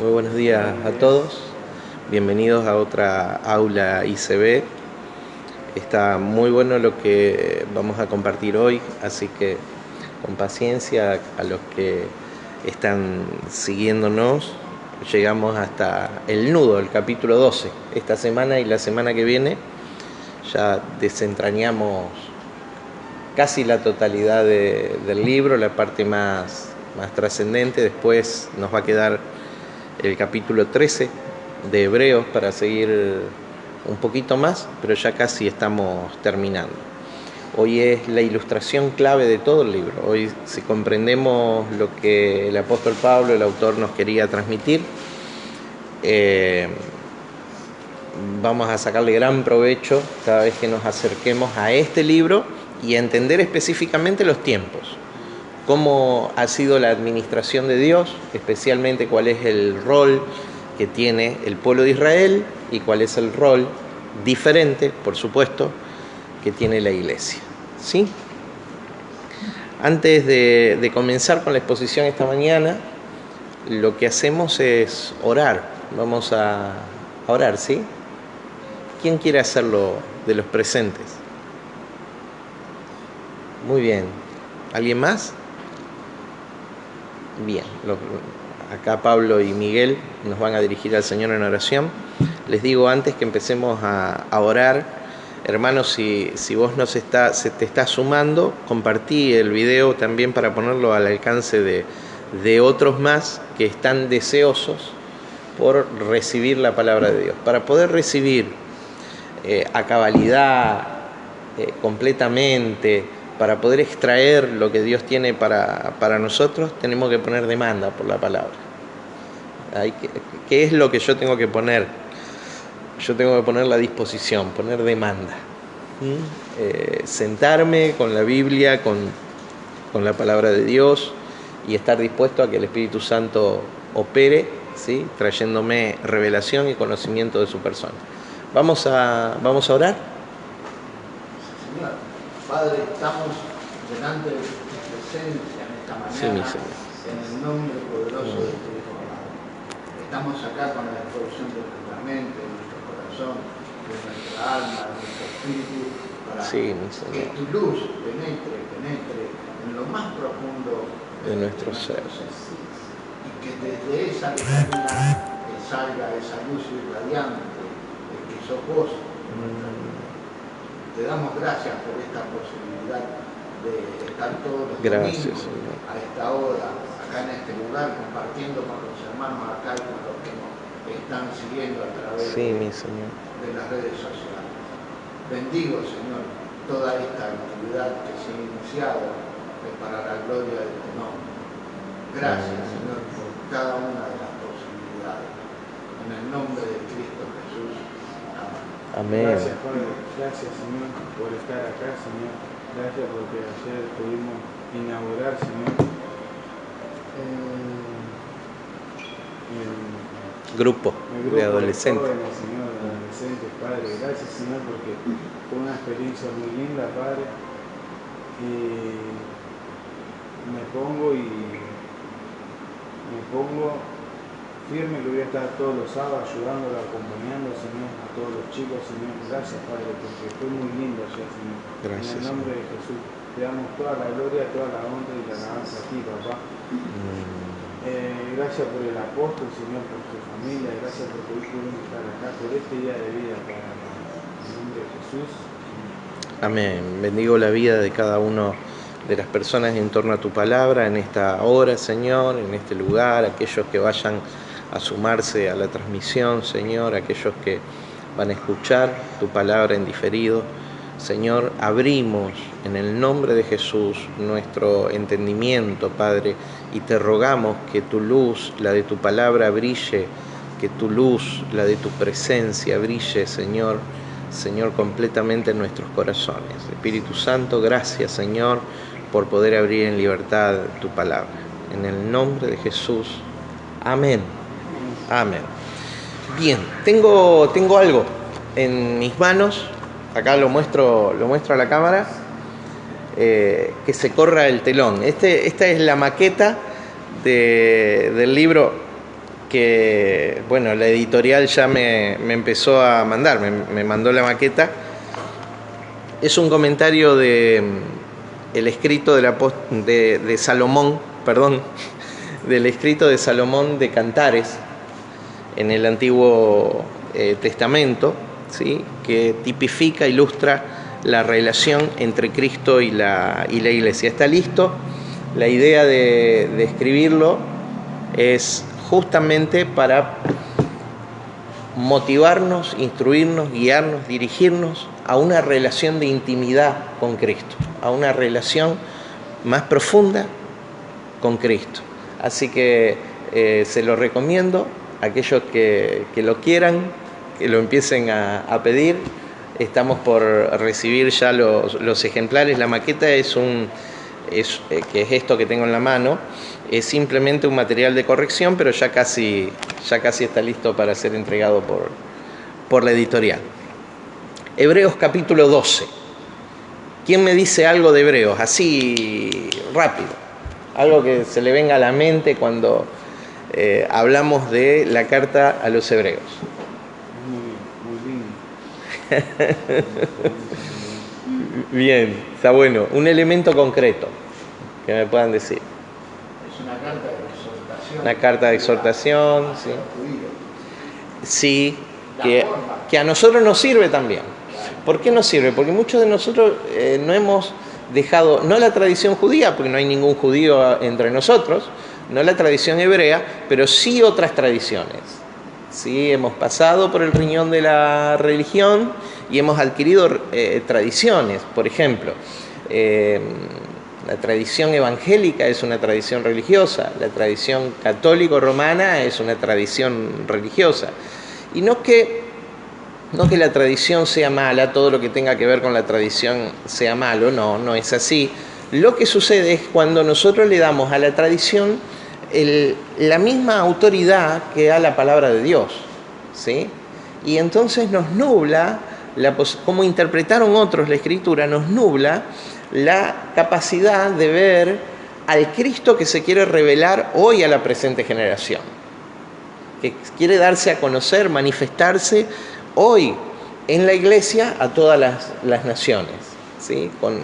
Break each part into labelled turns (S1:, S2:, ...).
S1: Muy buenos días a todos, bienvenidos a otra aula ICB. Está muy bueno lo que vamos a compartir hoy, así que con paciencia a los que están siguiéndonos. Llegamos hasta el nudo, el capítulo 12. Esta semana y la semana que viene ya desentrañamos casi la totalidad del libro, la parte más trascendente. Después nos va a quedar el capítulo 13 de Hebreos para seguir un poquito más, pero ya casi estamos terminando. Hoy es la ilustración clave de todo el libro. Hoy, si comprendemos lo que el apóstol Pablo, el autor, nos quería transmitir, vamos a sacarle gran provecho cada vez que nos acerquemos a este libro y a entender específicamente los tiempos. Cómo ha sido la administración de Dios, especialmente cuál es el rol que tiene el pueblo de Israel y cuál es el rol diferente, por supuesto, que tiene la iglesia. ¿Sí? Antes de comenzar con la exposición esta mañana, lo que hacemos es orar. Vamos a orar, ¿sí? ¿Quién quiere hacerlo de los presentes? Muy bien. ¿Alguien más? Bien, acá Pablo y Miguel nos van a dirigir al Señor en oración. Les digo antes que empecemos a orar, hermanos, si vos se te está sumando, compartí el video también para ponerlo al alcance de otros más que están deseosos por recibir la palabra de Dios. Para poder recibir a cabalidad, completamente, para poder extraer lo que Dios tiene para nosotros, tenemos que poner demanda por la palabra. ¿Qué es lo que yo tengo que poner? Yo tengo que poner la disposición, poner demanda. Sentarme con la Biblia, con la palabra de Dios y estar dispuesto a que el Espíritu Santo opere, ¿sí? Trayéndome revelación y conocimiento de su persona. ¿Vamos a orar?
S2: Padre, estamos delante de tu presencia en esta mañana,
S1: Sí,
S2: en el nombre poderoso de tu Hijo amado. Estamos acá con la disposición de nuestra mente, de nuestro corazón, de nuestra alma, de nuestro espíritu, para que tu luz penetre en lo más profundo
S1: de nuestro ser.
S2: Y que desde esa lejanía salga esa luz irradiante de que sos vos en nuestra vida. Te damos gracias por esta posibilidad de estar todos los domingos a esta hora, acá en este lugar, compartiendo con los hermanos acá y con los que nos están siguiendo a través de las redes sociales. Bendigo, Señor, toda esta actividad que se ha iniciado para la gloria de tu nombre. Gracias, Señor, por cada una de las posibilidades. En el nombre de Cristo Jesús.
S1: Amén.
S3: Gracias, Padre. Gracias, Señor, por estar acá, Señor. Gracias porque ayer pudimos inaugurar, Señor, el
S1: grupo de adolescentes.
S3: Jóvenes, Señor, de adolescentes, Padre. Gracias, Señor, porque fue una experiencia muy linda, Padre. Y me pongo firme que voy a estar todos los sábados ayudándolo, acompañando, Señor, a todos los chicos, Señor. Gracias, Padre, porque fue muy lindo ya, Señor.
S1: Gracias,
S3: en el nombre de Jesús, te damos toda la gloria, toda la honra y la alabanza a ti, papá. Gracias por el apóstol, Señor, por su familia. Gracias porque hoy pudimos estar acá por este día de vida, Padre. En el nombre de Jesús.
S1: Amén. Bendigo la vida de cada uno de las personas en torno a tu palabra en esta hora, Señor, en este lugar, aquellos que vayan a sumarse a la transmisión, Señor, aquellos que van a escuchar tu palabra en diferido. Señor, abrimos en el nombre de Jesús nuestro entendimiento, Padre, y te rogamos que tu luz, la de tu palabra, brille, que tu luz, la de tu presencia, brille, Señor, completamente en nuestros corazones. Espíritu Santo, gracias, Señor, por poder abrir en libertad tu palabra. En el nombre de Jesús. Amén. Amén. Bien, tengo algo en mis manos, acá lo muestro a la cámara, que se corra el telón. Esta es la maqueta del libro que, bueno, la editorial ya me empezó a mandar, me mandó la maqueta. Es un comentario de el escrito de Salomón, perdón, del escrito de Salomón de Cantares en el Antiguo Testamento, ¿sí? Que tipifica, ilustra la relación entre Cristo y la Iglesia. Está listo. La idea de escribirlo es justamente para motivarnos, instruirnos, guiarnos, dirigirnos a una relación de intimidad con Cristo, a una relación más profunda con Cristo. Así que se lo recomiendo a aquellos que lo quieran, que lo empiecen a pedir. Estamos por recibir ya los ejemplares. La maqueta que es esto que tengo en la mano, es simplemente un material de corrección, pero ya casi está listo para ser entregado por la editorial. Hebreos capítulo 12. ¿Quién me dice algo de Hebreos? Así rápido. Algo que se le venga a la mente cuando hablamos de la carta a los Hebreos.
S3: Muy lindo.
S1: Bien, está bueno. Un elemento concreto que me puedan decir.
S2: Es una carta de exhortación.
S1: Una carta de exhortación, sí. Sí, que a nosotros nos sirve también. ¿Por qué nos sirve? Porque muchos de nosotros no hemos dejado, no la tradición judía, porque no hay ningún judío entre nosotros, no la tradición hebrea, pero sí otras tradiciones. Sí, hemos pasado por el riñón de la religión y hemos adquirido tradiciones. Por ejemplo, la tradición evangélica es una tradición religiosa, la tradición católico-romana es una tradición religiosa. Y no que la tradición sea mala, todo lo que tenga que ver con la tradición sea malo, no es así. Lo que sucede es cuando nosotros le damos a la tradición la misma autoridad que a la palabra de Dios, ¿sí? Y entonces nos nubla, como interpretaron otros la Escritura, nos nubla la capacidad de ver al Cristo que se quiere revelar hoy a la presente generación, que quiere darse a conocer, manifestarse hoy en la Iglesia a todas las naciones, ¿sí? Con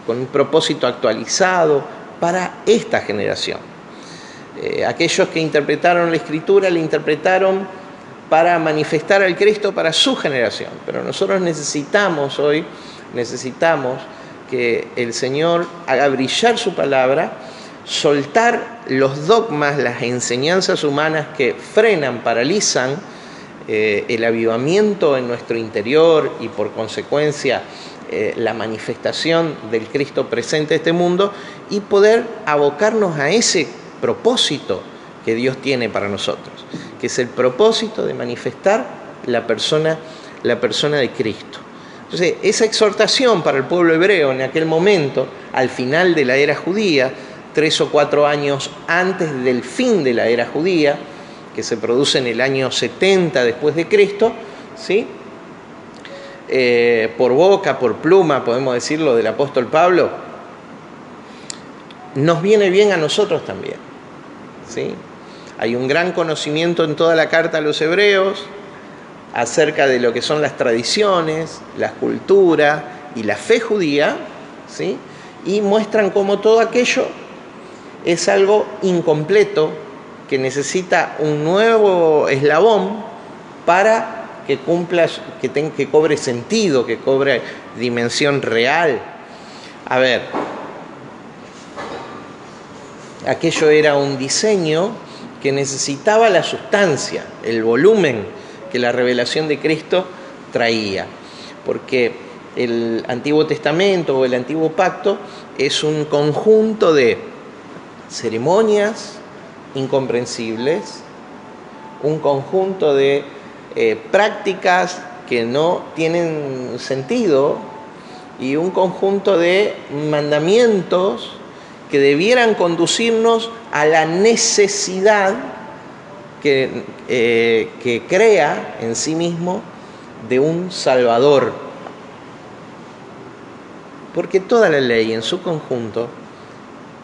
S1: un propósito actualizado para esta generación. Aquellos que interpretaron la Escritura, la interpretaron para manifestar al Cristo para su generación. Pero nosotros necesitamos que el Señor haga brillar su palabra, soltar los dogmas, las enseñanzas humanas que frenan, paralizan el avivamiento en nuestro interior y por consecuencia la manifestación del Cristo presente en este mundo, y poder abocarnos a ese propósito que Dios tiene para nosotros, que es el propósito de manifestar la persona de Cristo. Entonces, esa exhortación para el pueblo hebreo en aquel momento, al final de la era judía, 3 o 4 años antes del fin de la era judía, que se produce en el año 70 después de Cristo, ¿sí? Por boca, por pluma, podemos decirlo, del apóstol Pablo, nos viene bien a nosotros también, ¿sí? Hay un gran conocimiento en toda la carta a los hebreos acerca de lo que son las tradiciones, la cultura y la fe judía, ¿sí? Y muestran cómo todo aquello es algo incompleto, que necesita un nuevo eslabón para que cumpla, que cobre sentido, que cobre dimensión real. A ver, aquello era un diseño que necesitaba la sustancia, el volumen que la revelación de Cristo traía, porque el Antiguo Testamento o el Antiguo Pacto es un conjunto de ceremonias incomprensibles, un conjunto de prácticas que no tienen sentido y un conjunto de mandamientos que debieran conducirnos a la necesidad que crea en sí mismo de un Salvador. Porque toda la ley en su conjunto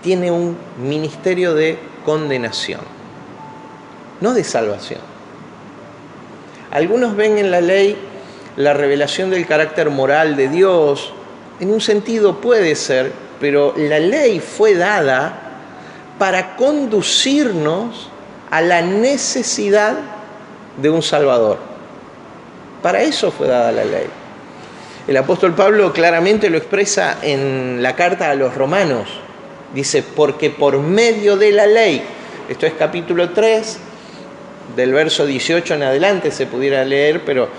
S1: tiene un ministerio de condenación. no de salvación. Algunos ven en la ley la revelación del carácter moral de Dios. En un sentido puede ser, pero la ley fue dada para conducirnos a la necesidad de un Salvador. Para eso fue dada la ley. El apóstol Pablo claramente lo expresa en la carta a los Romanos. Dice, porque por medio de la ley, esto es capítulo 3, del verso 18 en adelante se pudiera leer, pero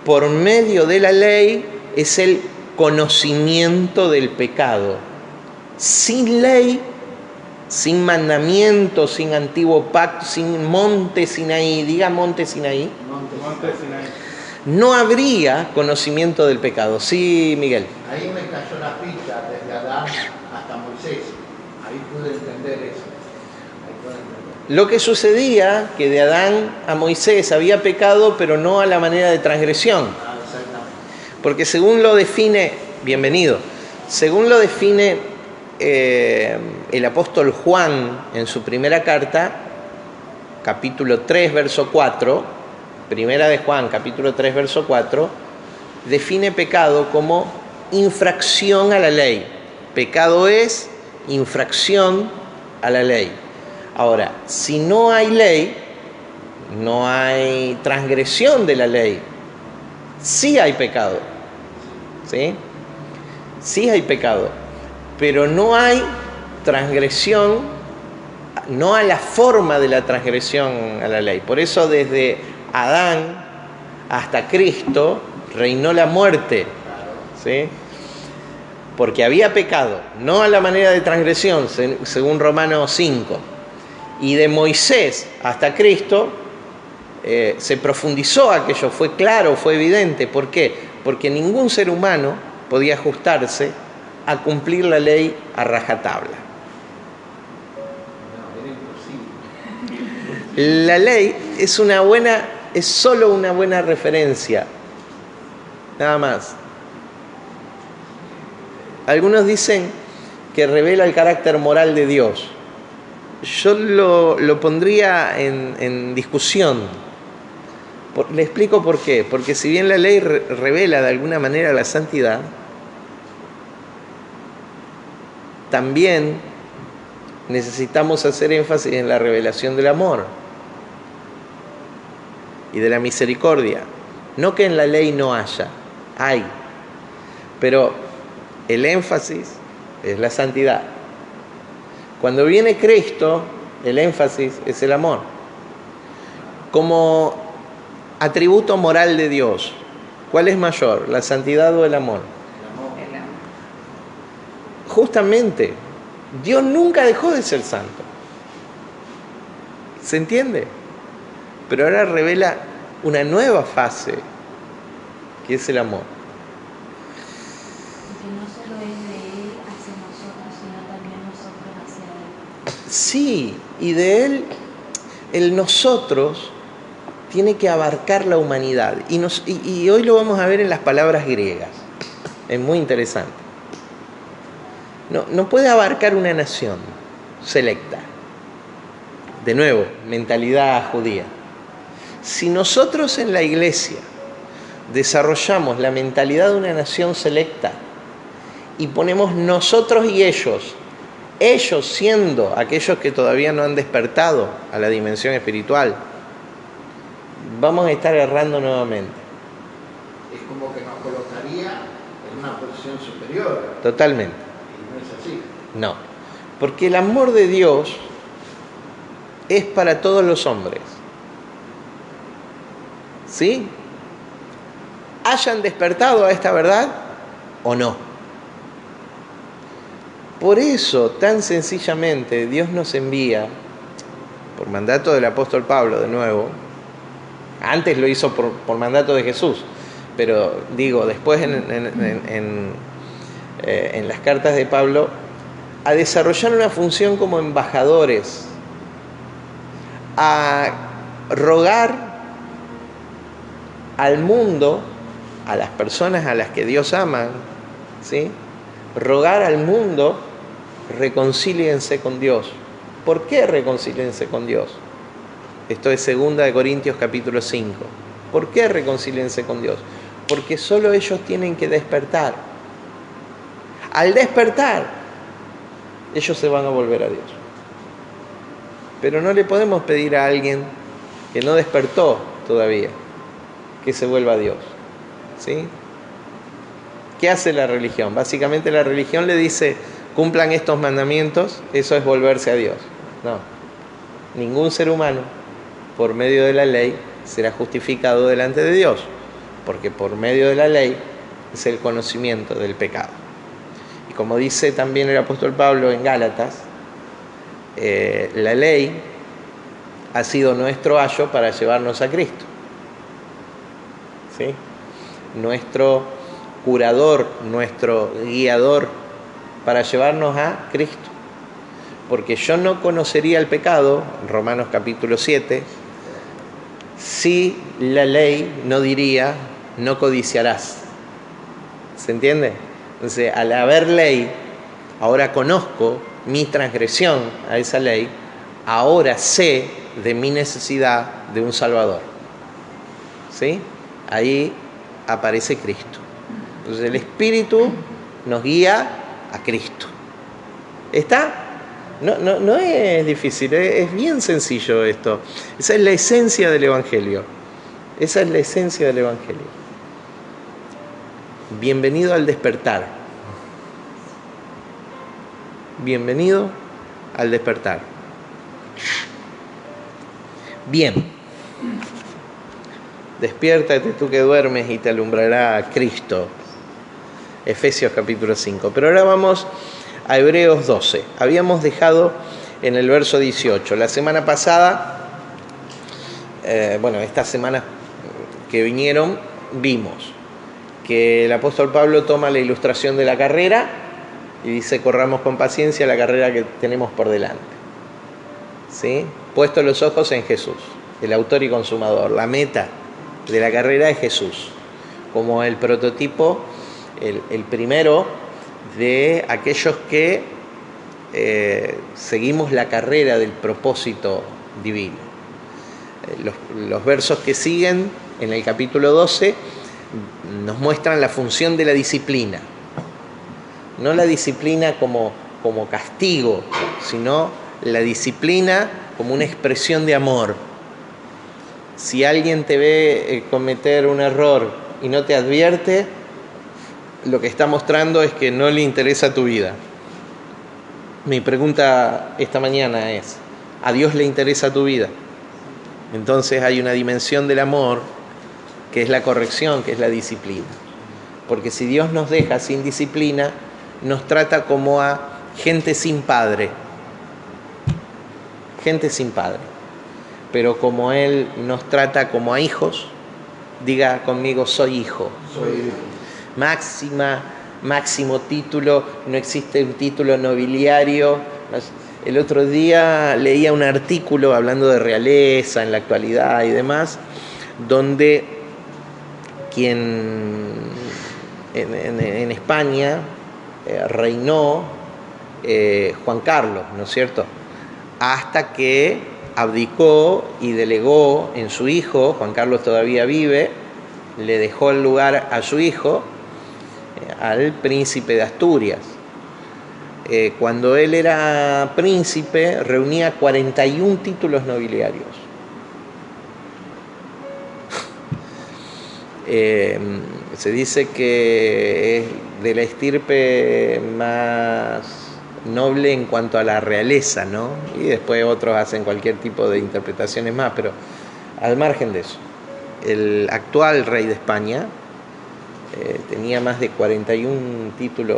S1: por medio de la ley es el conocimiento del pecado. Sin ley, sin mandamiento, sin antiguo pacto, sin monte Sinaí, diga monte Sinaí,
S3: Monte Sinaí.
S1: no habría conocimiento del pecado. Sí, Miguel.
S2: Ahí me cayó la ficha desde Adán hasta Moisés. Ahí pude entender eso.
S1: Lo que sucedía, que de Adán a Moisés había pecado, pero no a la manera de transgresión.
S2: Exactamente.
S1: Porque según lo define, bienvenido, según lo define el apóstol Juan en su primera carta, capítulo 3, verso 4, primera de Juan, capítulo 3, verso 4, define pecado como infracción a la ley. Pecado es infracción a la ley. Ahora, si no hay ley, no hay transgresión de la ley, sí hay pecado, ¿sí? Sí hay pecado, pero no hay transgresión, no a la forma de la transgresión a la ley. Por eso desde Adán hasta Cristo reinó la muerte, ¿sí? Porque había pecado, no a la manera de transgresión, según Romanos 5. Y de Moisés hasta Cristo se profundizó aquello, fue claro, fue evidente. ¿Por qué? Porque ningún ser humano podía ajustarse a cumplir la ley a rajatabla.
S2: No, era imposible.
S1: La ley es solo una buena referencia, nada más. Algunos dicen que revela el carácter moral de Dios. Yo lo pondría en discusión. Le explico por qué. Porque si bien la ley revela de alguna manera la santidad, también necesitamos hacer énfasis en la revelación del amor y de la misericordia. No que en la ley no haya, hay, pero el énfasis es la santidad. Cuando viene Cristo, el énfasis es el amor. Como atributo moral de Dios, ¿cuál es mayor, la santidad o el amor?
S2: El amor.
S1: Justamente, Dios nunca dejó de ser santo. ¿Se entiende? Pero ahora revela una nueva fase, que es el amor.
S4: Porque no solo es de Él hacia nosotros, sino también nosotros hacia Él.
S1: Sí, y de Él, el nosotros tiene que abarcar la humanidad. Y hoy lo vamos a ver en las palabras griegas. Es muy interesante. No puede abarcar una nación selecta. De nuevo, mentalidad judía. Si nosotros en la iglesia desarrollamos la mentalidad de una nación selecta y ponemos nosotros y ellos siendo aquellos que todavía no han despertado a la dimensión espiritual, vamos a estar errando nuevamente.
S2: Es como que nos colocaría en una posición superior.
S1: Totalmente.
S2: Y no es así.
S1: No. Porque el amor de Dios es para todos los hombres. ¿Sí? ¿Hayan despertado a esta verdad o no? Por eso, tan sencillamente, Dios nos envía, por mandato del apóstol Pablo, de nuevo. Antes lo hizo por mandato de Jesús, pero digo, después en las cartas de Pablo, a desarrollar una función como embajadores, a rogar al mundo, a las personas a las que Dios ama, ¿sí? Rogar al mundo, reconcíliense con Dios. ¿Por qué reconcíliense con Dios? Esto es 2 Corintios capítulo 5. ¿Por qué reconcíliense con Dios? Porque solo ellos tienen que despertar. Al despertar, ellos se van a volver a Dios. Pero no le podemos pedir a alguien que no despertó todavía que se vuelva a Dios. ¿Sí? ¿Qué hace la religión? Básicamente la religión le dice, cumplan estos mandamientos, eso es volverse a Dios. No. Ningún ser humano, por medio de la ley, será justificado delante de Dios, porque por medio de la ley es el conocimiento del pecado. Y como dice también el apóstol Pablo en Gálatas, la ley ha sido nuestro ayo para llevarnos a Cristo. ¿Sí? Nuestro curador, nuestro guiador para llevarnos a Cristo. Porque yo no conocería el pecado, Romanos capítulo 7, si la ley no diría, no codiciarás. ¿Se entiende? Entonces, al haber ley, ahora conozco mi transgresión a esa ley, ahora sé de mi necesidad de un Salvador. ¿Sí? Ahí aparece Cristo. Entonces el Espíritu nos guía a Cristo. ¿Está? No es difícil, es bien sencillo esto. Esa es la esencia del Evangelio. Esa es la esencia del Evangelio. Bienvenido al despertar. Bienvenido al despertar. Bien. Despiértate tú que duermes y te alumbrará Cristo. Efesios capítulo 5. Pero ahora vamos a Hebreos 12. Habíamos dejado en el verso 18. La semana pasada, estas semanas que vinieron, vimos que el apóstol Pablo toma la ilustración de la carrera y dice, corramos con paciencia la carrera que tenemos por delante. ¿Sí? Puestos los ojos en Jesús, el autor y consumador. La meta de la carrera es Jesús, como el prototipo, el primero de aquellos que seguimos la carrera del propósito divino. Los versos que siguen en el capítulo 12 nos muestran la función de la disciplina. No la disciplina como castigo, sino la disciplina como una expresión de amor. Si alguien te ve cometer un error y no te advierte, lo que está mostrando es que no le interesa tu vida. Mi pregunta esta mañana es, ¿a Dios le interesa tu vida? Entonces hay una dimensión del amor que es la corrección, que es la disciplina. Porque si Dios nos deja sin disciplina, nos trata como a gente sin padre. Gente sin padre. Pero como Él nos trata como a hijos, diga conmigo, soy hijo.
S3: Soy hijo.
S1: Máximo título, no existe un título nobiliario. El otro día leía un artículo hablando de realeza en la actualidad y demás, donde quien en España reinó Juan Carlos, ¿no es cierto? Hasta que abdicó y delegó en su hijo, Juan Carlos todavía vive, le dejó el lugar a su hijo, al príncipe de Asturias. Cuando él era príncipe, reunía 41 títulos nobiliarios. Se dice que es de la estirpe más noble en cuanto a la realeza, ¿no? Y después otros hacen cualquier tipo de interpretaciones más, pero al margen de eso, el actual rey de España tenía más de 41 títulos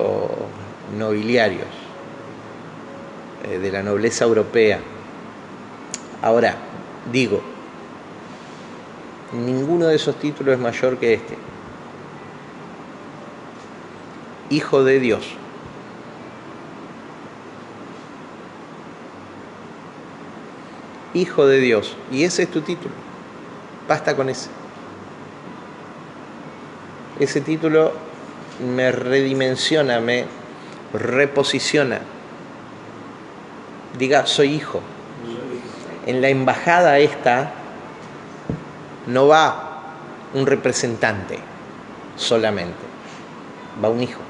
S1: nobiliarios de la nobleza europea. Ahora, digo, ninguno de esos títulos es mayor que este. Hijo de Dios. Hijo de Dios. Y ese es tu título. Basta con ese. Ese título me redimensiona, me reposiciona. Diga, soy hijo. en la embajada esta no va un representante solamente, va un hijo.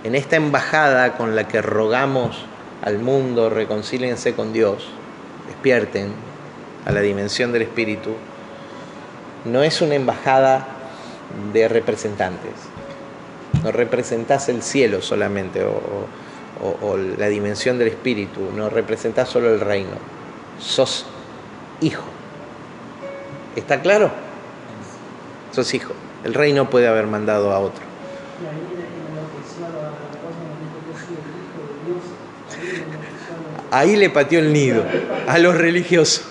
S1: En esta embajada con la que rogamos al mundo, reconcíliense con Dios, despierten a la dimensión del Espíritu, no es una embajada de representantes. No representás el cielo solamente o la dimensión del Espíritu, no representás solo el reino, sos hijo. ¿Está claro? Sos hijo. El rey no puede haber mandado a otro. Ahí le pateó el nido a los religiosos.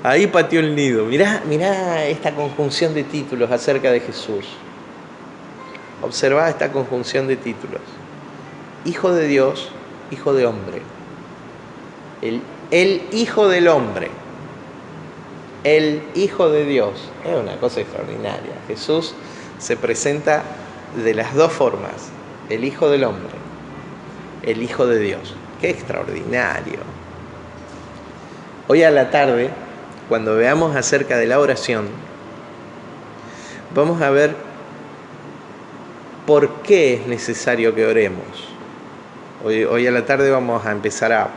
S1: Ahí pateó el nido. Mirá esta conjunción de títulos acerca de Jesús. Observá esta conjunción de títulos. Hijo de Dios, hijo de hombre. El hijo del hombre. El hijo de Dios. Es una cosa extraordinaria. Jesús se presenta de las dos formas. El hijo del hombre. El hijo de Dios. ¡Qué extraordinario! Hoy a la tarde, cuando veamos acerca de la oración, vamos a ver por qué es necesario que oremos. Hoy a la tarde vamos a empezar a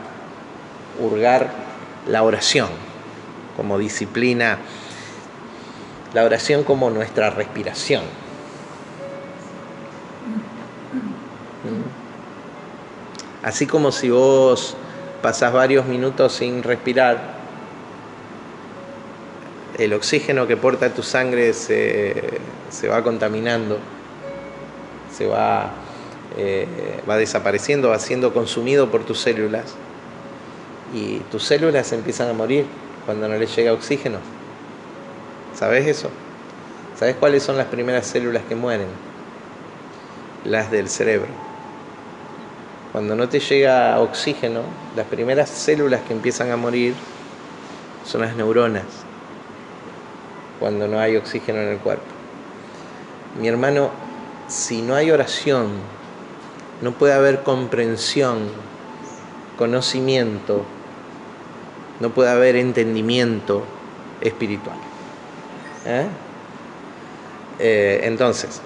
S1: hurgar la oración como disciplina, la oración como nuestra respiración. Así como si vos pasás varios minutos sin respirar, el oxígeno que porta tu sangre se va contaminando, va desapareciendo, va siendo consumido por tus células, y tus células empiezan a morir cuando no les llega oxígeno. ¿Sabes eso? ¿Sabes cuáles son las primeras células que mueren? Las del cerebro. Cuando no te llega oxígeno, las primeras células que empiezan a morir son las neuronas, cuando no hay oxígeno en el cuerpo. Mi hermano, si no hay oración, no puede haber comprensión, conocimiento, no puede haber entendimiento espiritual. Entonces,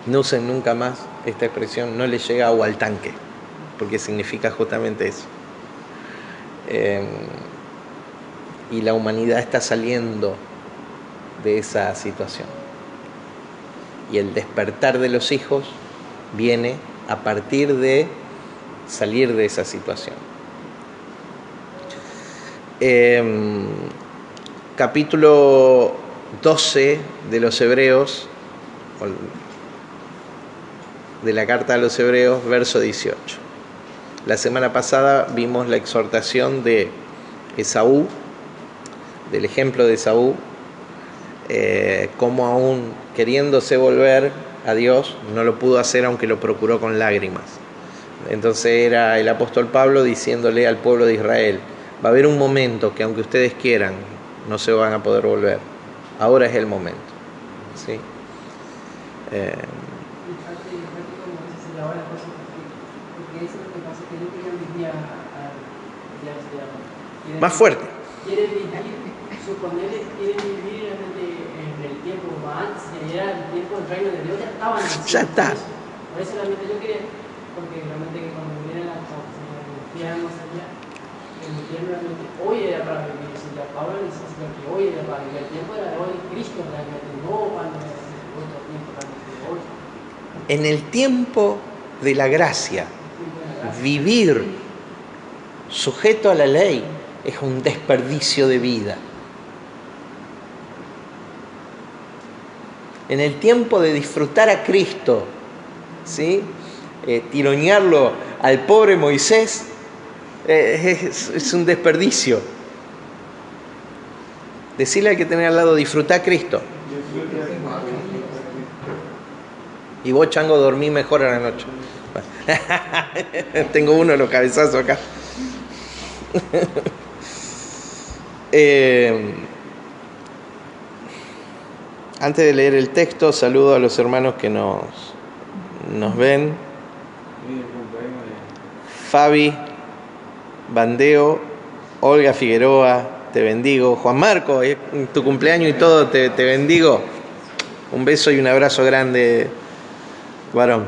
S1: no usen nunca más esta expresión, no le llega agua al tanque, porque significa justamente eso. Y la humanidad está saliendo de esa situación. Y el despertar de los hijos viene a partir de salir de esa situación. Capítulo 12 de los Hebreos, de la carta a los Hebreos, verso 18. La semana pasada vimos la exhortación de Esaú, del ejemplo de Esaú, cómo aún queriéndose volver a Dios, no lo pudo hacer aunque lo procuró con lágrimas. Entonces era el apóstol Pablo diciéndole al pueblo de Israel: va a haber un momento que aunque ustedes quieran, no se van a poder volver. Ahora es el momento. ¿Sí? Más fuerte.
S5: Quieren vivir realmente en el tiempo antes de llegar al tiempo del reino de Dios, ya estaban así.
S1: Ya está.
S5: Por eso realmente yo quería, porque realmente que cuando viene la infierno allá, el infierno realmente hoy era para vivir, si ya Pablo dice que hoy era para vivir, el tiempo era de hoy, Cristo realmente, no cuando es otro tiempo realmente de hoy.
S1: En el tiempo de la gracia, vivir sujeto a la ley es un desperdicio de vida. En el tiempo de disfrutar a Cristo, ¿sí? Tironearlo al pobre Moisés es un desperdicio. Decirle al que tenés al lado: disfruta a Cristo. Y vos, chango, dormí mejor a la noche. Tengo uno de los cabezazos acá. Antes de leer el texto, saludo a los hermanos que nos ven. Fabi Bandeo, Olga Figueroa, te bendigo. Juan Marco, tu cumpleaños y todo, te bendigo. Un beso y un abrazo grande, varón.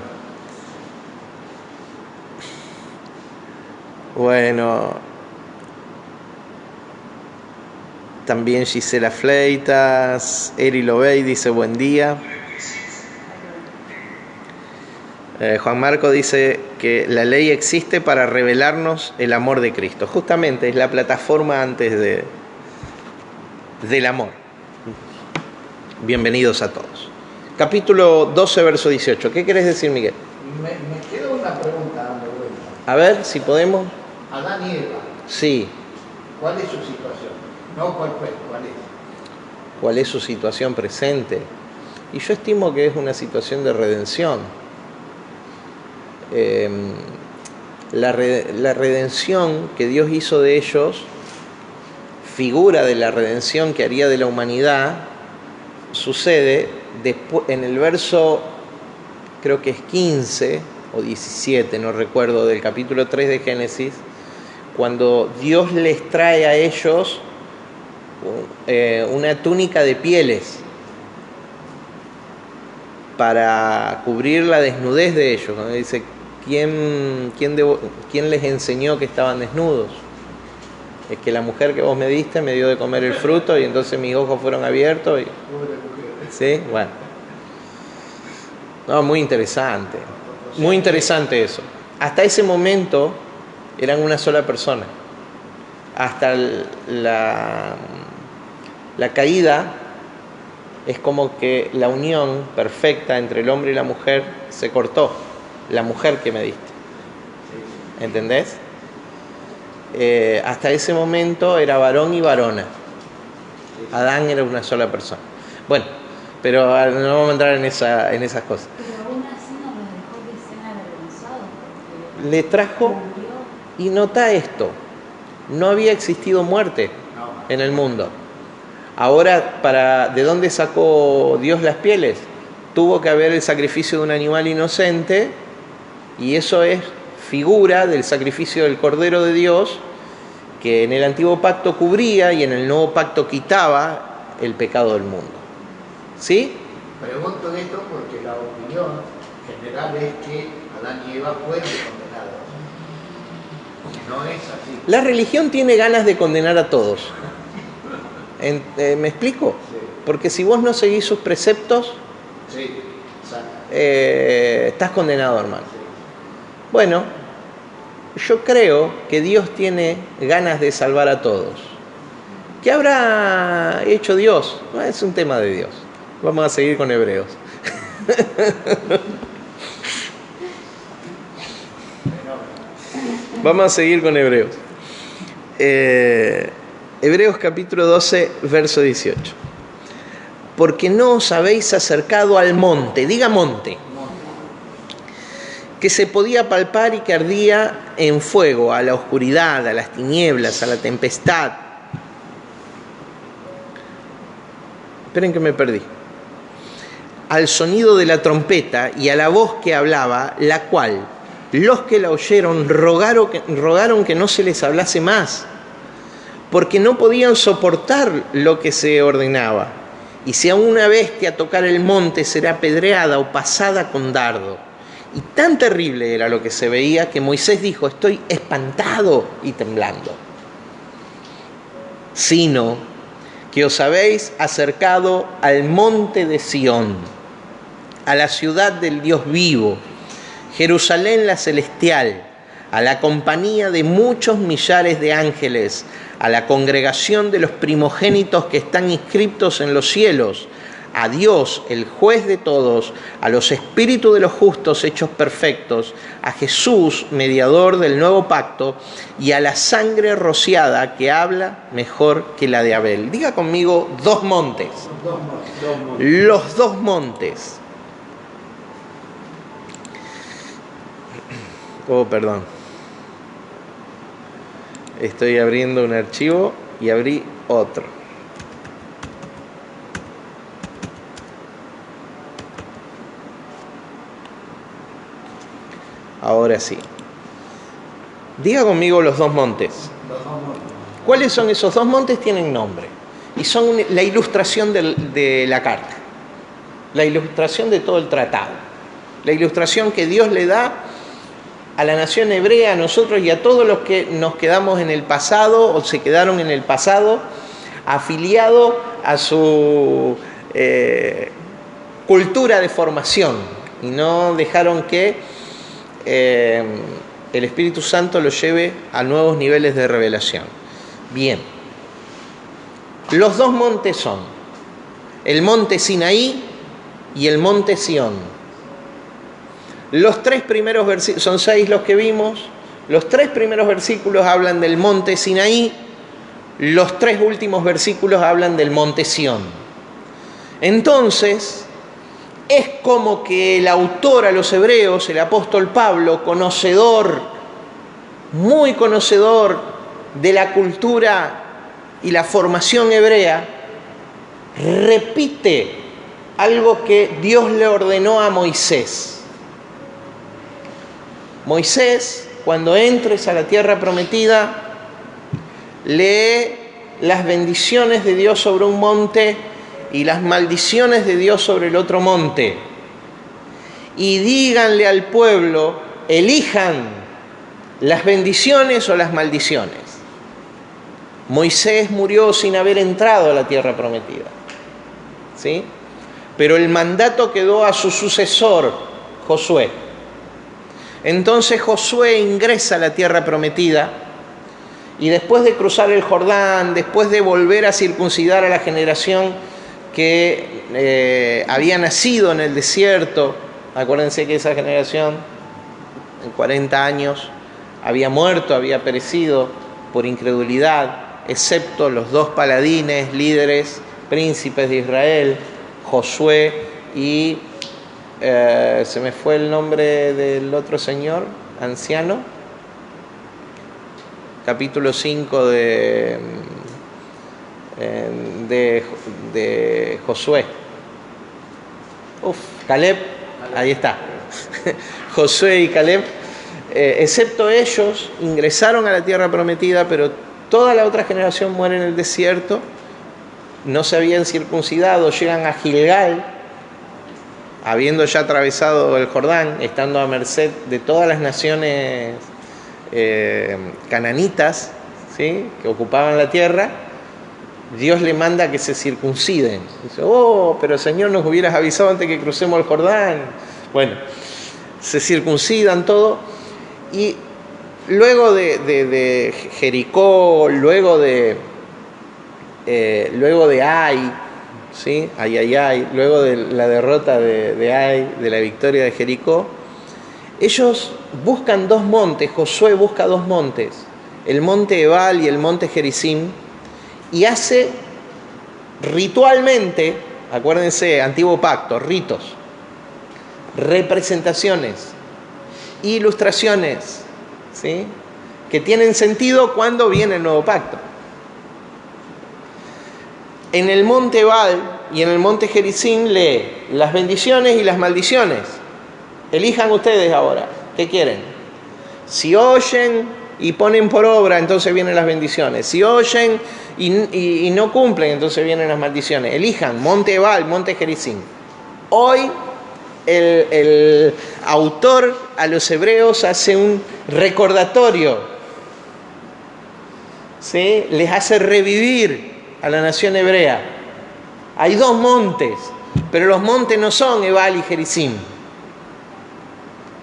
S1: Bueno, también Gisela Fleitas, Eri Lobey dice buen día. Juan Marco dice que la ley existe para revelarnos el amor de Cristo. Justamente es la plataforma antes del amor. Bienvenidos a todos. Capítulo 12, verso 18. ¿Qué querés decir, Miguel?
S2: Me queda una pregunta dando vuelta.
S1: A ver, si podemos.
S2: Adán y Eva,
S1: Sí.
S2: ¿cuál es su situación? No, ¿cuál fue? ¿Cuál es?
S1: ¿Cuál es su situación presente? Y yo estimo que es una situación de redención. La redención que Dios hizo de ellos, figura de la redención que haría de la humanidad, sucede después, en el verso, creo que es 15 o 17, no recuerdo, del capítulo 3 de Génesis, cuando Dios les trae a ellos una túnica de pieles para cubrir la desnudez de ellos. Cuando dice, ¿quién les enseñó que estaban desnudos? Es que la mujer que vos me diste me dio de comer el fruto y entonces mis ojos fueron abiertos. ¿Sí? Bueno. No, muy interesante. Muy interesante eso. Hasta ese momento eran una sola persona. Hasta la caída es como que la unión perfecta entre el hombre y la mujer se cortó. La mujer que me diste. ¿Entendés? Hasta ese momento era varón y varona. Adán era una sola persona. Bueno, pero no vamos a entrar en esas cosas.
S4: Pero aún así no los dejó que sean avergonzados porque
S1: Le trajo,
S4: murió.
S1: y nota esto, no había existido muerte en el mundo. Ahora, ¿de dónde sacó Dios las pieles? Tuvo que haber el sacrificio de un animal inocente, y eso es figura del sacrificio del Cordero de Dios, que en el antiguo pacto cubría y en el nuevo pacto quitaba el pecado del mundo. ¿Sí?
S2: Pregunto esto porque la opinión general es que Adán y Eva fueron condenados. No es así.
S1: La religión tiene ganas de condenar a todos. ¿Me explico?
S2: Sí.
S1: Porque si vos no seguís sus preceptos,
S2: Sí, exacto.
S1: estás condenado, hermano. Bueno, yo creo que Dios tiene ganas de salvar a todos. ¿Qué habrá hecho Dios? No, es un tema de Dios. Vamos a seguir con Hebreos. Vamos a seguir con Hebreos. Hebreos capítulo 12, verso 18. Porque no os habéis acercado al monte, diga monte, que se podía palpar y que ardía en fuego, a la oscuridad, a las tinieblas, a la tempestad. Esperen que me perdí. Al sonido de la trompeta y a la voz que hablaba, la cual los que la oyeron rogaron que no se les hablase más, porque no podían soportar lo que se ordenaba. Y si a una bestia tocar el monte será apedreada o pasada con dardo. Y tan terrible era lo que se veía que Moisés dijo, estoy espantado y temblando. Sino que os habéis acercado al monte de Sión, a la ciudad del Dios vivo, Jerusalén la celestial, a la compañía de muchos millares de ángeles, a la congregación de los primogénitos que están inscriptos en los cielos, a Dios, el juez de todos, a los espíritus de los justos hechos perfectos, a Jesús, mediador del nuevo pacto, y a la sangre rociada que habla mejor que la de Abel. Diga conmigo, dos montes. Los dos montes. Oh, perdón. Estoy abriendo un archivo y abrí otro. Ahora sí. Diga conmigo los dos montes.
S2: Los dos montes.
S1: ¿Cuáles son esos dos montes? Tienen nombre. Y son la ilustración de la carta. La ilustración de todo el tratado. La ilustración que Dios le da a la nación hebrea, a nosotros y a todos los que nos quedamos en el pasado o se quedaron en el pasado, afiliado a su cultura de formación y no dejaron que el Espíritu Santo los lleve a nuevos niveles de revelación. Bien, los dos montes son el monte Sinaí y el monte Sión. Los tres primeros versículos, son 6 los que vimos, los 3 primeros versículos hablan del monte Sinaí, los 3 últimos versículos hablan del monte Sión. Entonces, es como que el autor a los hebreos, el apóstol Pablo, conocedor, muy conocedor de la cultura y la formación hebrea, repite algo que Dios le ordenó a Moisés. Moisés, cuando entres a la tierra prometida, lee las bendiciones de Dios sobre un monte y las maldiciones de Dios sobre el otro monte. Y díganle al pueblo, elijan las bendiciones o las maldiciones. Moisés murió sin haber entrado a la tierra prometida, ¿sí? Pero el mandato quedó a su sucesor, Josué. Entonces Josué ingresa a la tierra prometida y después de cruzar el Jordán, después de volver a circuncidar a la generación que había nacido en el desierto, acuérdense que esa generación en 40 años había muerto, había perecido por incredulidad, excepto los 2 paladines, líderes, príncipes de Israel, Josué y se me fue el nombre del otro señor, anciano, capítulo 5 de Josué. Caleb, ahí está. Josué y Caleb, excepto ellos, ingresaron a la tierra prometida, pero toda la otra generación muere en el desierto, no se habían circuncidado, llegan a Gilgal, habiendo ya atravesado el Jordán, estando a merced de todas las naciones cananitas, ¿sí?, que ocupaban la tierra. Dios le manda que se circunciden. Dice, pero Señor, nos hubieras avisado antes que crucemos el Jordán. Bueno, se circuncidan todo. Y luego de Jericó, luego de Ai, ¿sí? Ay, luego de la derrota de Ai, de la victoria de Jericó, ellos buscan 2 montes, Josué busca 2 montes, el monte Ebal y el monte Gerizim, y hace ritualmente, acuérdense, antiguo pacto, ritos, representaciones, ilustraciones, ¿sí?, que tienen sentido cuando viene el nuevo pacto. En el monte Ebal y en el monte Gerizim lee las bendiciones y las maldiciones. Elijan ustedes ahora, ¿qué quieren? Si oyen y ponen por obra, entonces vienen las bendiciones. Si oyen y no cumplen, entonces vienen las maldiciones. Elijan monte Ebal, monte Gerizim. Hoy el autor a los hebreos hace un recordatorio, ¿sí?, les hace revivir a la nación hebrea. Hay 2 montes, pero los montes no son Ebal y Gerizim.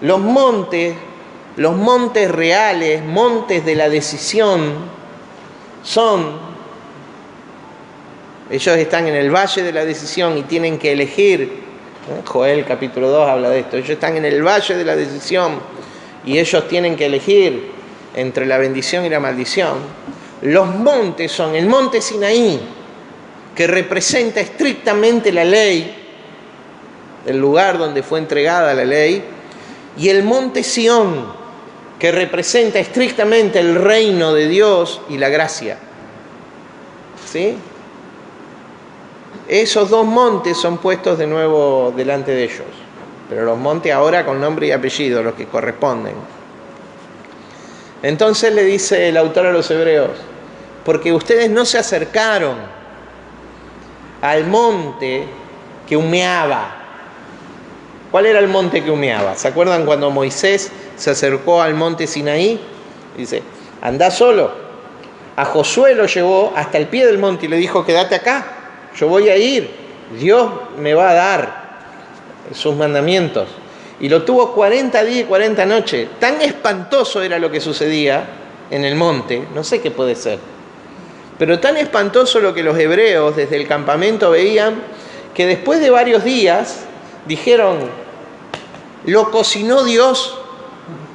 S1: Los montes reales, montes de la decisión, ellos están en el valle de la decisión y tienen que elegir. Joel capítulo 2 habla de esto. Ellos están en el valle de la decisión y ellos tienen que elegir entre la bendición y la maldición. Los montes son el monte Sinaí, que representa estrictamente la ley, el lugar donde fue entregada la ley, y el monte Sión, que representa estrictamente el reino de Dios y la gracia. ¿Sí? Esos 2 montes son puestos de nuevo delante de ellos, pero los montes ahora con nombre y apellido, los que corresponden. Entonces le dice el autor a los hebreos, porque ustedes no se acercaron al monte que humeaba. ¿Cuál era el monte que humeaba? ¿Se acuerdan cuando Moisés se acercó al monte Sinaí? Dice, andá solo. A Josué lo llevó hasta el pie del monte y le dijo, quédate acá, yo voy a ir. Dios me va a dar sus mandamientos. Y lo tuvo 40 días y 40 noches. Tan espantoso era lo que sucedía en el monte, no sé qué puede ser, pero tan espantoso lo que los hebreos desde el campamento veían, que después de varios días dijeron, lo cocinó Dios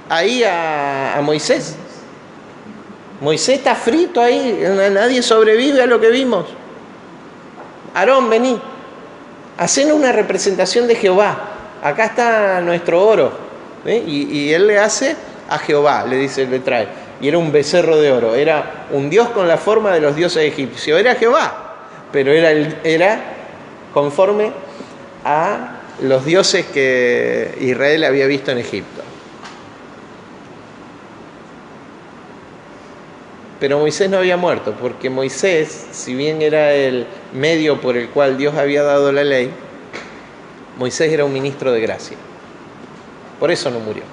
S1: ahí a Moisés. Moisés está frito ahí, nadie sobrevive a lo que vimos. Aarón, vení, hacen una representación de Jehová. Acá está nuestro oro. Y él le hace a Jehová, le dice, le trae. Y era un becerro de oro. Era un dios con la forma de los dioses egipcios. Era Jehová, pero era conforme a los dioses que Israel había visto en Egipto. Pero Moisés no había muerto, porque Moisés, si bien era el medio por el cual Dios había dado la ley, Moisés era un ministro de gracia. Por eso no murió.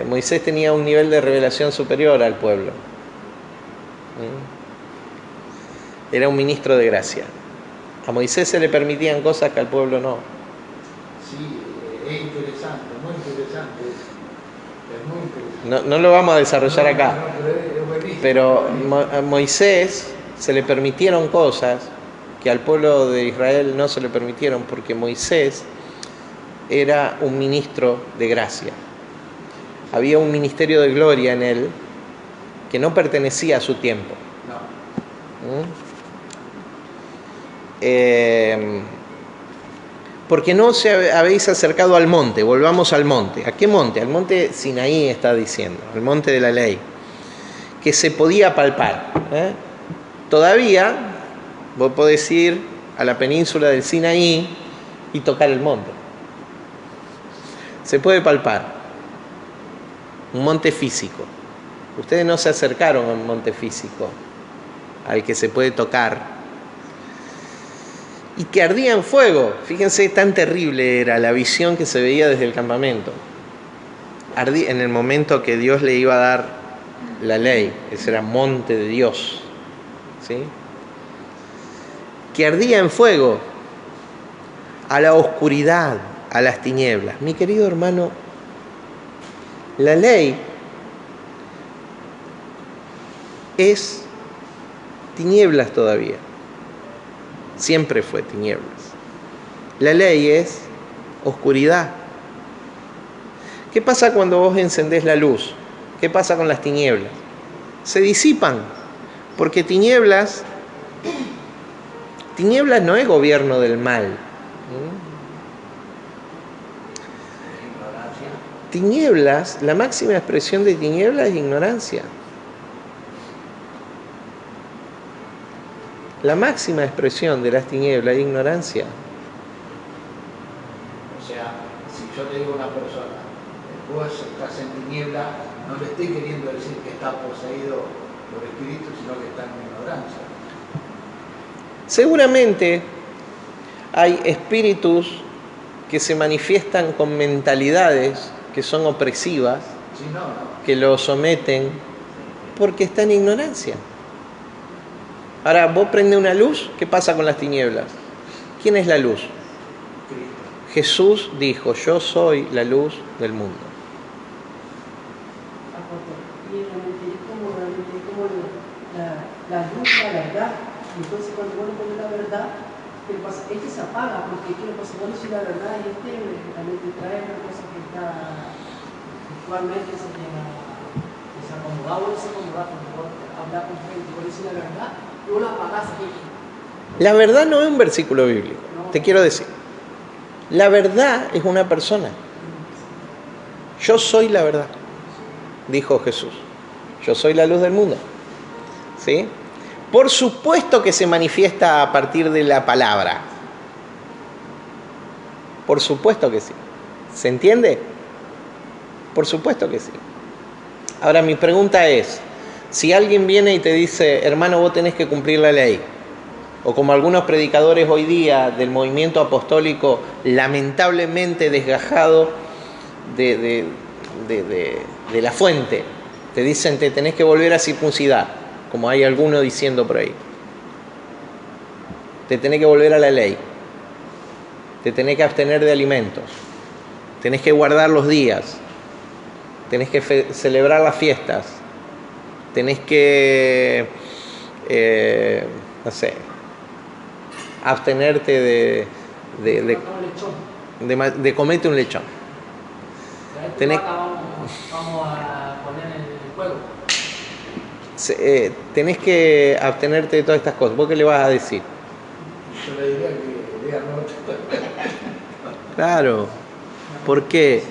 S1: Moisés tenía un nivel de revelación superior al pueblo. Era un ministro de gracia. A Moisés se le permitían cosas que al pueblo no.
S2: Sí, es interesante, muy interesante. Es muy interesante.
S1: No lo vamos a desarrollar acá.
S2: Es buenísimo.
S1: Pero a Moisés se le permitieron cosas que al pueblo de Israel no se le permitieron, porque Moisés era un ministro de gracia. Había un ministerio de gloria en él que no pertenecía a su tiempo. Porque no se habéis acercado al monte. Volvamos al monte. ¿A qué monte? Al monte Sinaí está diciendo, al monte de la ley, que se podía palpar. Todavía vos podés ir a la península del Sinaí y tocar el monte. Se puede palpar. Un monte físico. Ustedes no se acercaron a un monte físico, al que se puede tocar, y que ardía en fuego. Fíjense, tan terrible era la visión que se veía desde el campamento. Ardía en el momento que Dios le iba a dar la ley. Ese era monte de Dios, ¿sí? Que ardía en fuego, a la oscuridad, a las tinieblas. Mi querido hermano, la ley es tinieblas todavía. Siempre fue tinieblas. La ley es oscuridad. ¿Qué pasa cuando vos encendés la luz? ¿Qué pasa con las tinieblas? Se disipan, porque tinieblas no es gobierno del mal. Tinieblas, la máxima expresión de tinieblas es ignorancia. La máxima expresión de las tinieblas es ignorancia.
S2: O sea, si yo te digo a una persona, vos estás en tiniebla, no le estoy queriendo decir que está poseído por espíritu, sino que está en ignorancia.
S1: Seguramente hay espíritus que se manifiestan con mentalidades que son opresivas,
S2: Sí, no.
S1: que lo someten porque está en ignorancia. Ahora, vos prende una luz, ¿qué pasa con las tinieblas? ¿Quién es la luz?
S2: Cristo.
S1: Jesús dijo, yo soy la luz del mundo.
S5: Y realmente es como la luz, la verdad. Entonces cuando uno pone la verdad, ¿qué pasa? Este se apaga, porque ¿qué le pasa? Bueno, si la verdad y realmente trae una cosa que está actualmente se desacomoda, o desacomoda, por hablar con gente, por decir la verdad, no la apagas aquí.
S1: La verdad no es un versículo bíblico, te quiero decir. La verdad es una persona. Yo soy la verdad, dijo Jesús. Yo soy la luz del mundo. ¿Sí? Por supuesto que se manifiesta a partir de la palabra. Por supuesto que sí. ¿Se entiende? Por supuesto que sí. Ahora mi pregunta es, si alguien viene y te dice, hermano, vos tenés que cumplir la ley, o como algunos predicadores hoy día del movimiento apostólico, lamentablemente desgajado de la fuente, te dicen, te tenés que volver a circuncidar, como hay alguno diciendo por ahí. Te tenés que volver a la ley. Te tenés que abstener de alimentos. Tenés que guardar los días. Tenés que celebrar las fiestas. Tenés que, no sé, abstenerte de comerte un lechón. Tenés,
S5: vamos a poner en el juego.
S1: Tenés que abstenerte de todas estas cosas. ¿Vos qué le vas a decir?
S2: Yo le diría que lea mucho.
S1: Claro. ¿Por qué?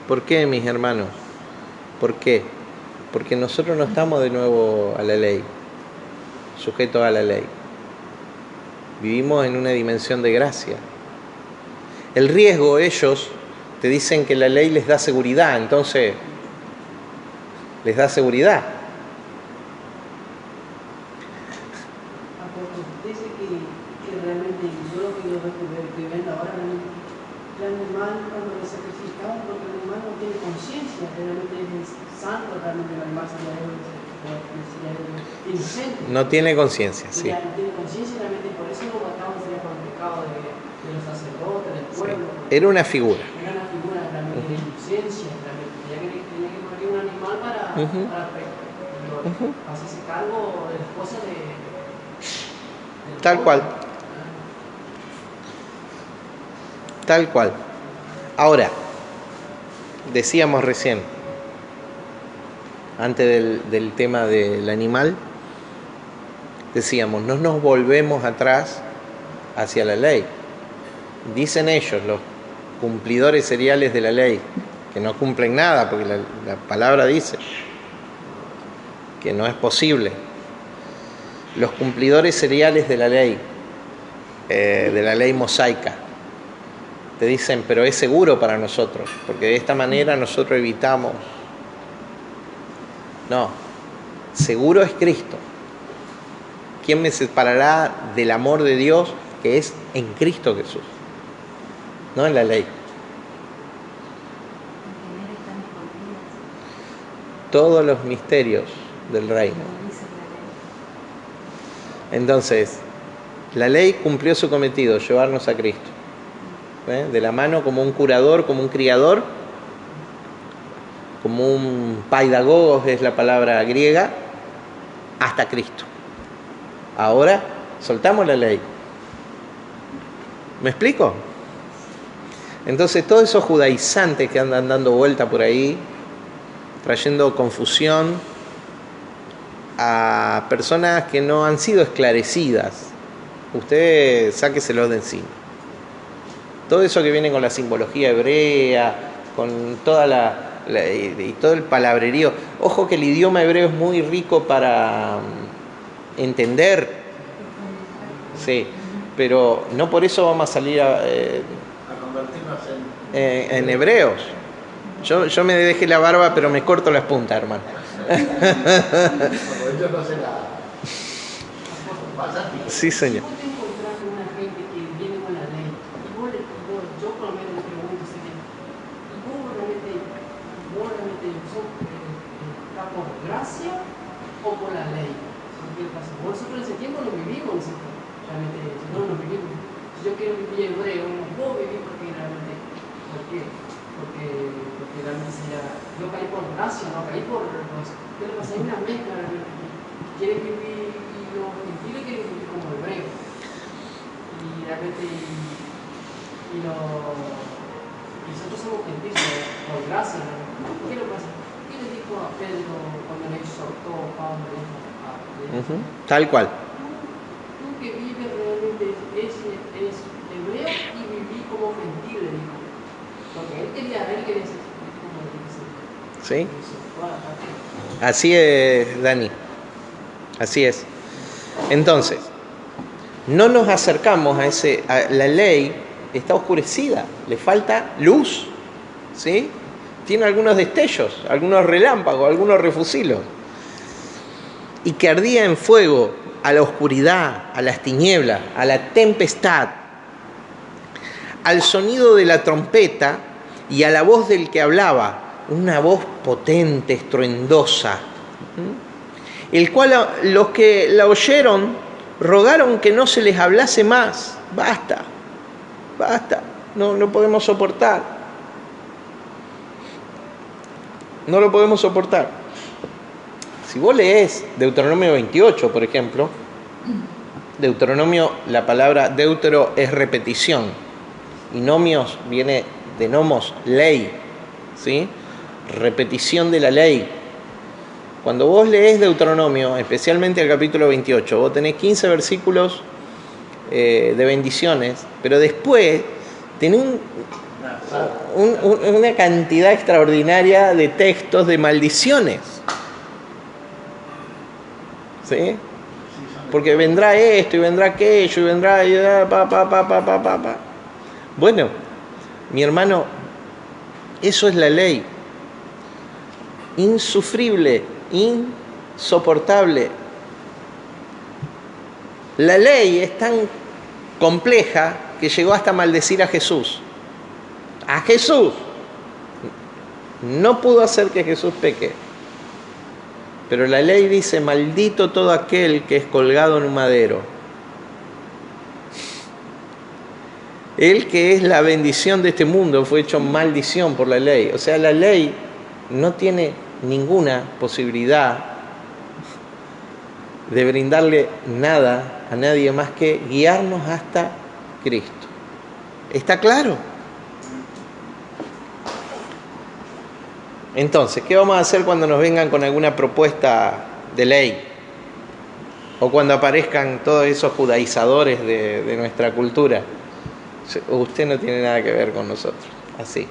S1: ¿Por qué, mis hermanos? ¿Por qué? Porque nosotros no estamos de nuevo a la ley, sujetos a la ley. Vivimos en una dimensión de gracia. El riesgo, ellos te dicen que la ley les da seguridad, entonces les da seguridad.
S5: Dice que realmente yo lo que yo estoy viendo ahora realmente el animal cuando lo sacrificamos, porque el animal no tiene conciencia, realmente es santo, realmente el animal sería inocente.
S1: No tiene conciencia, sí.
S5: No tiene conciencia, realmente por eso lo matamos sería por el pecado de los sacerdotes, del pueblo.
S1: Sí. Era una figura.
S5: Era una figura realmente de inocencia, realmente tenía que morir un animal para hacerse cargo de las cosas de
S1: Tal cual. Tal cual. Ahora, decíamos recién, antes del tema del animal, decíamos, no nos volvemos atrás hacia la ley. Dicen ellos, los cumplidores seriales de la ley, que no cumplen nada, porque la palabra dice que no es posible. Los cumplidores seriales de la ley mosaica, te dicen, pero es seguro para nosotros, porque de esta manera nosotros evitamos. No, seguro es Cristo. ¿Quién me separará del amor de Dios que es en Cristo Jesús? No en la ley. Todos los misterios del reino. Entonces, la ley cumplió su cometido, llevarnos a Cristo. De la mano como un curador, como un criador, como un paidagogos es la palabra griega, hasta Cristo. Ahora soltamos la ley. ¿Me explico? Entonces todos esos judaizantes que andan dando vuelta por ahí, trayendo confusión a personas que no han sido esclarecidas, usted sáqueselos de encima. Todo eso que viene con la simbología hebrea, con toda y todo el palabrerío. Ojo que el idioma hebreo es muy rico para entender, sí, pero no por eso vamos a salir a
S2: convertirnos
S1: en hebreos. Yo me dejé la barba, pero me corto las puntas, hermano.
S2: Porque yo no sé nada.
S1: Sí, señor.
S5: Si vos te encontrás con una gente que viene con la ley, yo por lo menos le pregunto, ¿y vos realmente está por gracia o por la ley? ¿Qué pasa? Nosotros en ese tiempo no vivimos, realmente, no vivimos. Si yo quiero vivir hebreo, no puedo vivir porque realmente, ¿por qué? Porque realmente sería, yo caí por gracia, no caí por ¿qué le pasa? Hay una mezcla realmente. Quieren vivir, y los gentiles quieren vivir como hebreos. Y realmente, nosotros somos gentiles por gracia, ¿no? ¿Qué le pasa? ¿Qué le dijo a Pedro cuando le exhortó Pablo?
S1: Tal cual.
S5: Tú que vives realmente es hebreo y viví como gentil, le dijo. Porque él quería ser como gentil.
S1: ¿Sí? Así es, Dani. Así es. Entonces, no nos acercamos a la ley, está oscurecida, le falta luz, ¿sí? tiene algunos destellos, algunos relámpagos, algunos refusilos, y que ardía en fuego a la oscuridad, a las tinieblas, a la tempestad, al sonido de la trompeta y a la voz del que hablaba, una voz potente, estruendosa, el cual los que la oyeron rogaron que no se les hablase más. Basta, basta, no podemos soportar. No lo podemos soportar. Si vos lees Deuteronomio 28, por ejemplo, Deuteronomio, la palabra deutero es repetición, y nomios viene de nomos, ley, ¿sí? Repetición de la ley. Cuando vos lees Deuteronomio, especialmente el capítulo 28, vos tenés 15 versículos de bendiciones, pero después tenés una cantidad extraordinaria de textos de maldiciones. ¿Sí? Porque vendrá esto y vendrá aquello y vendrá pa. Bueno, mi hermano, eso es la ley. Insufrible, insoportable. La ley es tan compleja que llegó hasta maldecir a Jesús. A Jesús. No pudo hacer que Jesús peque. Pero la ley dice, maldito todo aquel que es colgado en un madero. Él que es la bendición de este mundo fue hecho maldición por la ley. O sea, la ley no tiene ninguna posibilidad de brindarle nada a nadie más que guiarnos hasta Cristo. ¿Está claro? Entonces, ¿qué vamos a hacer cuando nos vengan con alguna propuesta de ley? O cuando aparezcan todos esos judaizadores de nuestra cultura. Usted no tiene nada que ver con nosotros. Así.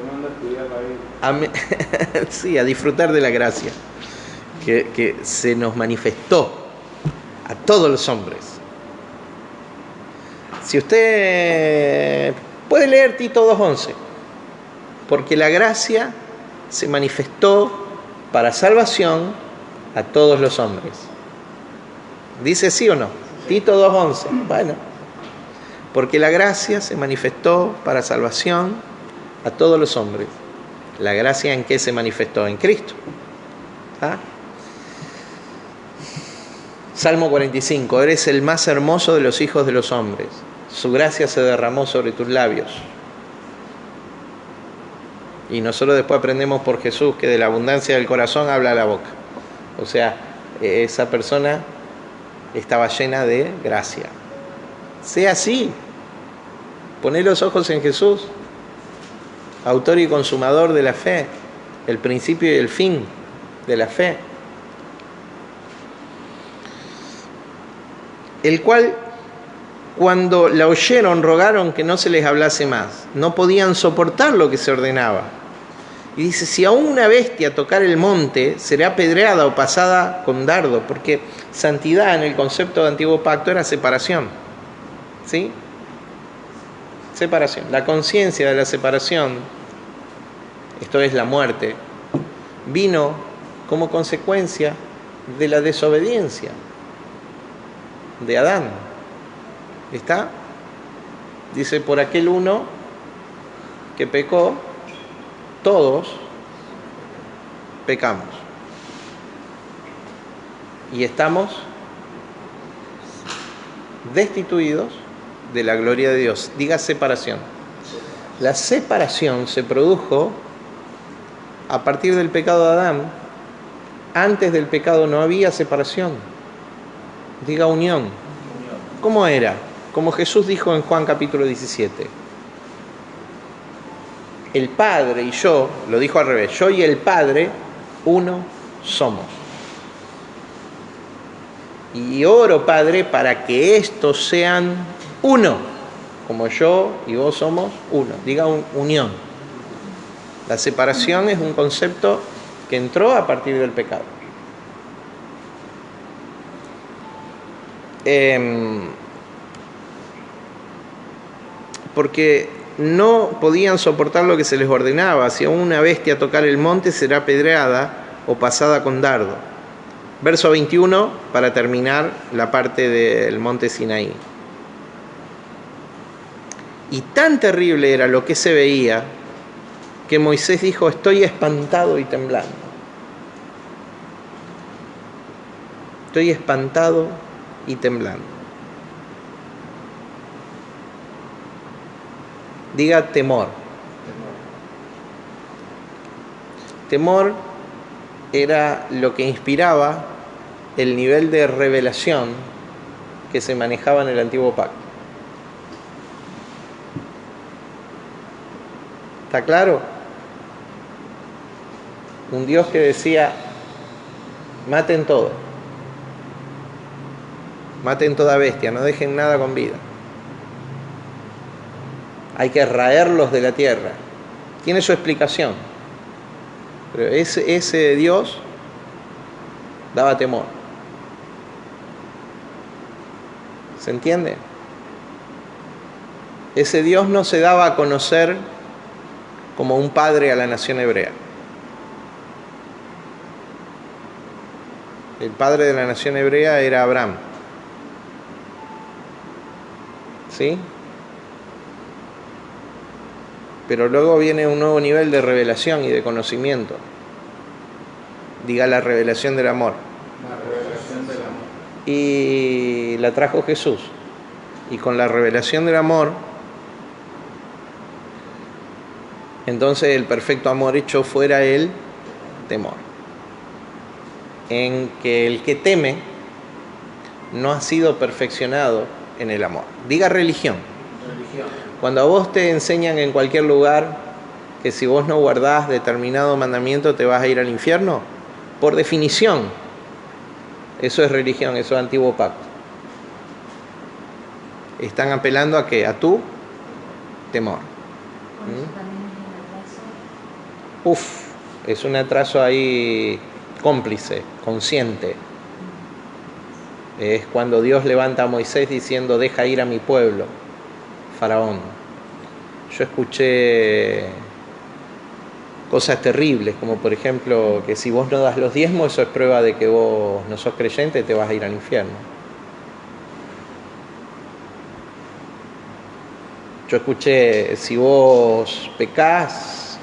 S3: Nos manda a estudiar la vida.
S1: Sí, a disfrutar de la gracia que se nos manifestó a todos los hombres. Si usted puede leer Tito 2:11, porque la gracia se manifestó para salvación a todos los hombres. ¿Dice sí o no? Tito 2:11. Bueno, porque la gracia se manifestó para salvación a todos los hombres. ¿La gracia en qué se manifestó? En Cristo. ¿Ah? Salmo 45. Eres el más hermoso de los hijos de los hombres. Su gracia se derramó sobre tus labios. Y nosotros después aprendemos por Jesús que de la abundancia del corazón habla la boca. O sea, esa persona estaba llena de gracia. Sea así. Poné los ojos en Jesús, autor y consumador de la fe, el principio y el fin de la fe. El cual, cuando la oyeron, rogaron que no se les hablase más. No podían soportar lo que se ordenaba. Y dice, si aún una bestia tocar el monte, será apedreada o pasada con dardo, porque santidad en el concepto de Antiguo Pacto era separación. ¿Sí? Separación. La conciencia de la separación, esto es la muerte, vino como consecuencia de la desobediencia de Adán. ¿Está? Dice, por aquel uno que pecó, todos pecamos. Y estamos destituidos de la gloria de Dios. Diga separación. La separación se produjo a partir del pecado de Adán. Antes del pecado no había separación. Diga unión. ¿Cómo era? Como Jesús dijo en Juan capítulo 17. El Padre y yo, lo dijo al revés, yo y el Padre, uno somos. Y oro, Padre, para que estos sean uno, como yo y vos somos uno. Diga unión. La separación es un concepto que entró a partir del pecado. Porque no podían soportar lo que se les ordenaba. Si a una bestia tocar el monte, será apedreada o pasada con dardo. Verso 21, para terminar la parte del monte Sinaí. Y tan terrible era lo que se veía, que Moisés dijo: estoy espantado y temblando. Estoy espantado y temblando. Diga temor. Temor era lo que inspiraba el nivel de revelación que se manejaba en el Antiguo Pacto. ¿Está claro? Un Dios que decía: maten todo, maten toda bestia, no dejen nada con vida. Hay que raerlos de la tierra. Tiene su explicación. Pero ese Dios daba temor. ¿Se entiende? Ese Dios no se daba a conocer como un padre a la nación hebrea. El padre de la nación hebrea era Abraham. ¿Sí? Pero luego viene un nuevo nivel de revelación y de conocimiento. Diga la revelación del amor.
S3: La revelación del amor.
S1: Y la trajo Jesús. Y con la revelación del amor, entonces el perfecto amor echó fuera el temor. En que el que teme no ha sido perfeccionado en el amor. Diga religión. Cuando a vos te enseñan en cualquier lugar que si vos no guardás determinado mandamiento te vas a ir al infierno, por definición, eso es religión, eso es antiguo pacto. Están apelando a ¿qué? A tu temor. Es un atraso ahí cómplice, consciente. Es cuando Dios levanta a Moisés diciendo: deja ir a mi pueblo, Faraón. Yo escuché cosas terribles, como por ejemplo que si vos no das los diezmos, eso es prueba de que vos no sos creyente y te vas a ir al infierno. Yo escuché: si vos pecás,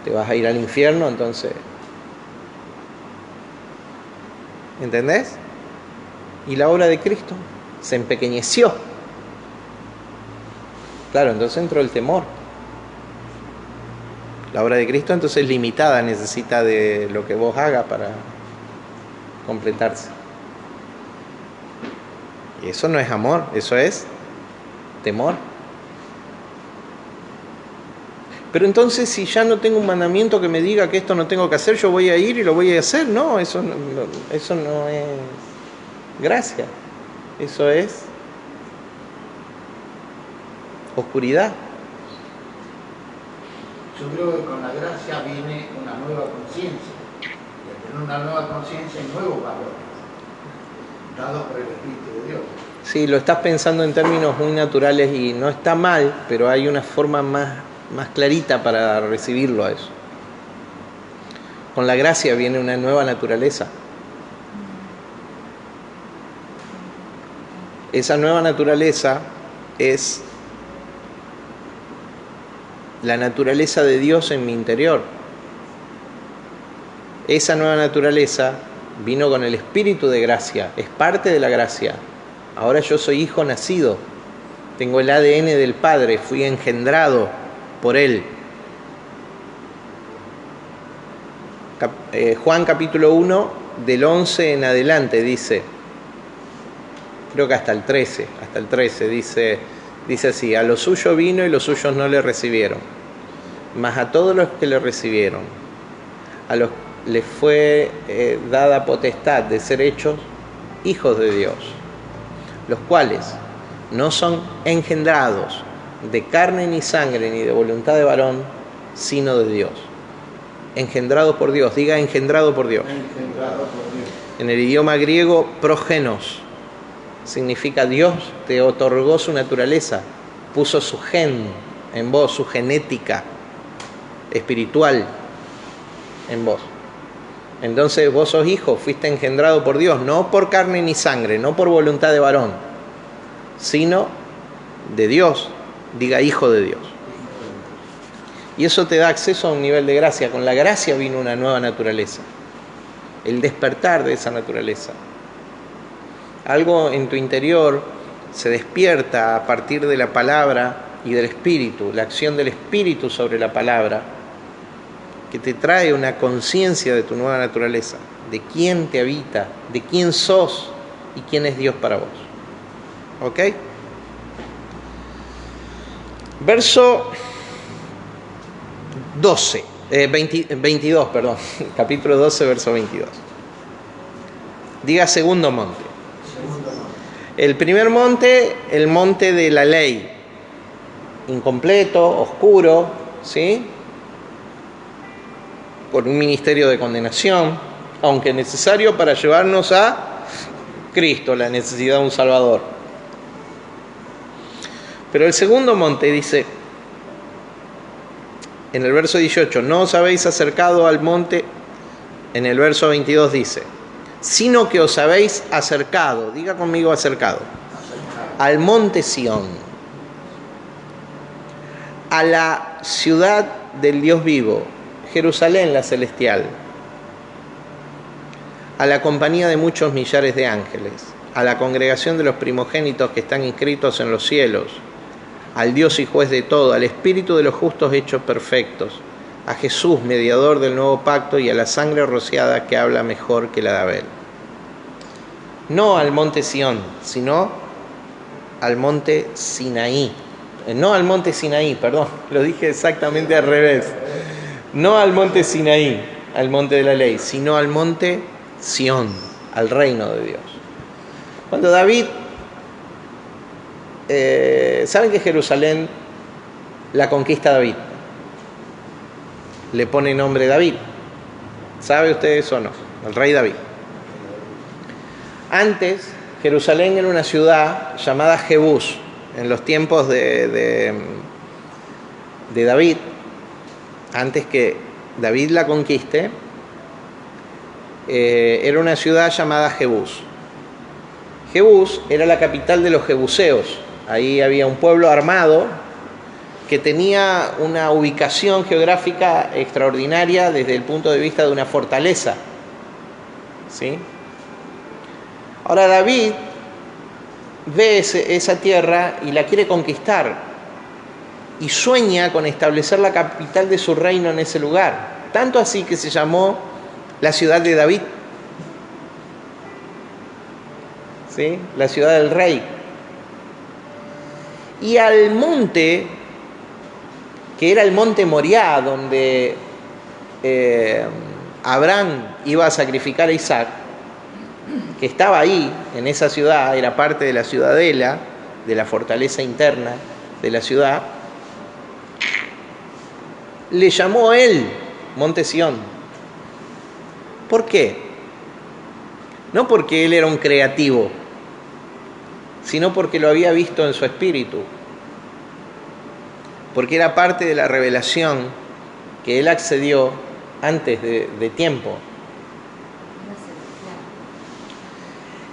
S1: te vas a ir al infierno. Entonces, ¿entendés? Y la obra de Cristo se empequeñeció. Claro, entonces entró el temor. La obra de Cristo entonces es limitada, necesita de lo que vos hagas para completarse. Y eso no es amor, eso es temor. Pero entonces, si ya no tengo un mandamiento que me diga que esto no tengo que hacer, yo voy a ir y lo voy a hacer. No, eso no es gracia. Eso es oscuridad.
S2: Yo creo que con la gracia viene una nueva conciencia. Y al tener una nueva conciencia hay nuevos valores dados por el Espíritu de Dios.
S1: Sí, lo estás pensando en términos muy naturales y no está mal, pero hay una forma más clarita para recibirlo a eso. Con la gracia viene una nueva naturaleza. Esa nueva naturaleza es la naturaleza de Dios en mi interior. Esa nueva naturaleza vino con el Espíritu de gracia, es parte de la gracia. Ahora yo soy hijo nacido, tengo el ADN del Padre, fui engendrado por Él. Juan capítulo 1, del 11 en adelante dice, creo que hasta el 13 dice así: a lo suyo vino y los suyos no le recibieron, mas a todos los que le recibieron, a los les fue dada potestad de ser hechos hijos de Dios, los cuales no son engendrados de carne ni sangre ni de voluntad de varón, sino de Dios. Engendrados por Dios, diga engendrado por Dios.
S2: Engendrado por Dios.
S1: En el idioma griego, progenos significa Dios te otorgó su naturaleza, puso su gen en vos, su genética espiritual en vos. Entonces vos sos hijo, fuiste engendrado por Dios, no por carne ni sangre, no por voluntad de varón, sino de Dios, diga hijo de Dios. Y eso te da acceso a un nivel de gracia. Con la gracia vino una nueva naturaleza, el despertar de esa naturaleza. Algo en tu interior se despierta a partir de la palabra y del Espíritu, la acción del Espíritu sobre la palabra, que te trae una conciencia de tu nueva naturaleza, de quién te habita, de quién sos y quién es Dios para vos. ¿Ok? Verso 22, capítulo 12, verso 22. Diga segundo monte. El primer monte, el monte de la ley, incompleto, oscuro, ¿sí? Por un ministerio de condenación, aunque necesario para llevarnos a Cristo, la necesidad de un Salvador. Pero el segundo monte dice, en el verso 18, no os habéis acercado al monte, en el verso 22 dice, sino que os habéis acercado, diga conmigo acercado, al monte Sión, a la ciudad del Dios vivo, Jerusalén la celestial, a la compañía de muchos millares de ángeles, a la congregación de los primogénitos que están inscritos en los cielos, al Dios y juez de todo, al Espíritu de los justos hechos perfectos, a Jesús, mediador del nuevo pacto, y a la sangre rociada que habla mejor que la de Abel. No al monte Sión, sino al monte Sinaí. No al monte Sinaí, perdón, lo dije exactamente al revés. No al monte Sinaí, al monte de la ley, sino al monte Sión, al reino de Dios. Cuando David, ¿saben que Jerusalén la conquista David? Le pone nombre David. ¿Sabe usted eso o no? El rey David. Antes, Jerusalén era una ciudad llamada Jebús. En los tiempos de David, antes que David la conquiste, era una ciudad llamada Jebús. Jebús era la capital de los jebuseos. Ahí había un pueblo armado que tenía una ubicación geográfica extraordinaria desde el punto de vista de una fortaleza. ¿Sí? Ahora David ve esa tierra y la quiere conquistar y sueña con establecer la capital de su reino en ese lugar. Tanto así que se llamó la ciudad de David. ¿Sí? La ciudad del rey. Y al monte, que era el monte Moriah, donde Abraham iba a sacrificar a Isaac, que estaba ahí, en esa ciudad, era parte de la ciudadela, de la fortaleza interna de la ciudad, le llamó él Monte Sión. ¿Por qué? No porque él era un creativo, sino porque lo había visto en su espíritu, porque era parte de la revelación que él accedió antes de tiempo.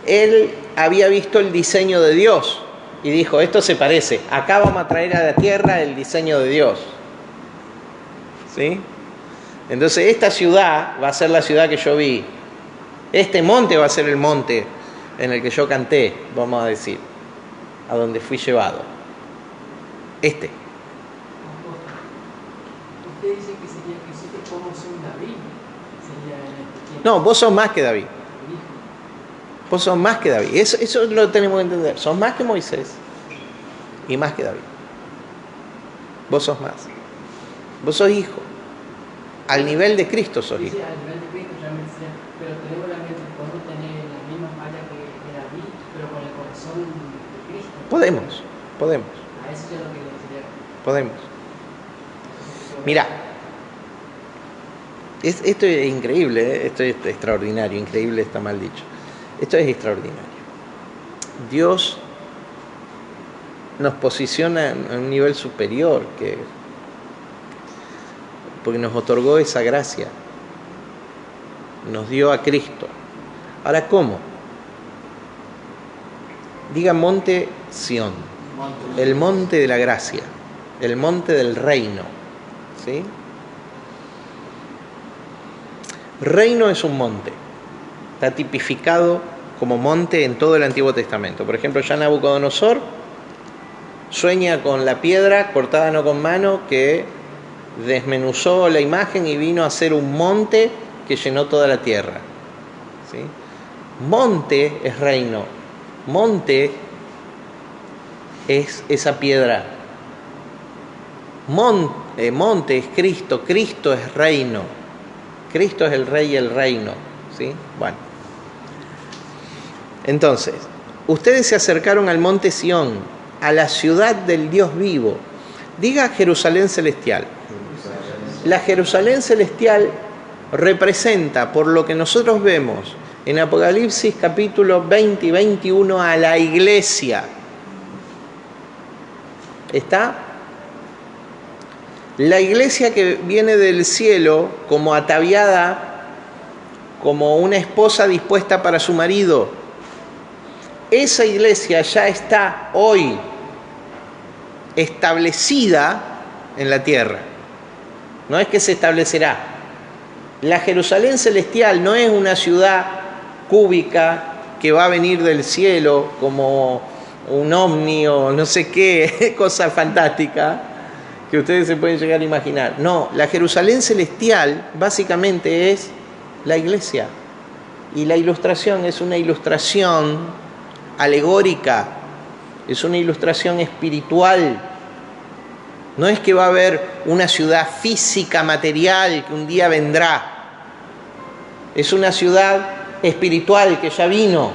S1: Él había visto el diseño de Dios y dijo, esto se parece, acá vamos a traer a la tierra el diseño de Dios. ¿Sí? Entonces esta ciudad va a ser la ciudad que yo vi, este monte va a ser el monte en el que yo canté, vamos a decir, a donde fui llevado. Usted
S5: dice que sería que nosotros podemos ser un David, sería en este tiempo.
S1: No, vos sos más que David. Vos sos más que David. Eso lo tenemos que entender. Sos más que Moisés y más que David. Vos sos más. Vos sos hijo. Al nivel de Cristo sos hijo.
S5: Sí, al nivel de Cristo realmente sí. Pero tenemos la mente, podemos tener las mismas fallas que David, pero con el corazón de Cristo.
S1: Podemos.
S5: A eso es lo que le decía.
S1: Podemos. Mira, esto es increíble, esto es extraordinario, increíble está mal dicho. Esto es extraordinario. Dios nos posiciona en un nivel superior, porque nos otorgó esa gracia, nos dio a Cristo. Ahora, ¿cómo? Diga monte Sión, el monte de la gracia, el monte del reino, ¿sí? Reino es un monte, está tipificado como monte en todo el Antiguo Testamento. Por ejemplo, ya Nabucodonosor sueña con la piedra cortada no con mano que desmenuzó la imagen y vino a ser un monte que llenó toda la tierra, ¿sí? Monte es reino, monte es esa piedra, monte es Cristo, Cristo es reino, Cristo es el rey y el reino, ¿sí? Bueno, entonces, ustedes se acercaron al monte Sión, a la ciudad del Dios vivo. Diga Jerusalén celestial. La Jerusalén celestial representa, por lo que nosotros vemos en Apocalipsis capítulo 20 y 21, a la iglesia. ¿Está? La iglesia que viene del cielo como ataviada, como una esposa dispuesta para su marido. Esa iglesia ya está hoy establecida en la tierra. No es que se establecerá. La Jerusalén celestial no es una ciudad cúbica que va a venir del cielo como un ovni o no sé qué, cosa fantástica que ustedes se pueden llegar a imaginar. No, la Jerusalén celestial básicamente es la iglesia. Y la ilustración es una ilustración alegórica, es una ilustración espiritual. No es que va a haber una ciudad física, material, que un día vendrá. Es una ciudad espiritual que ya vino.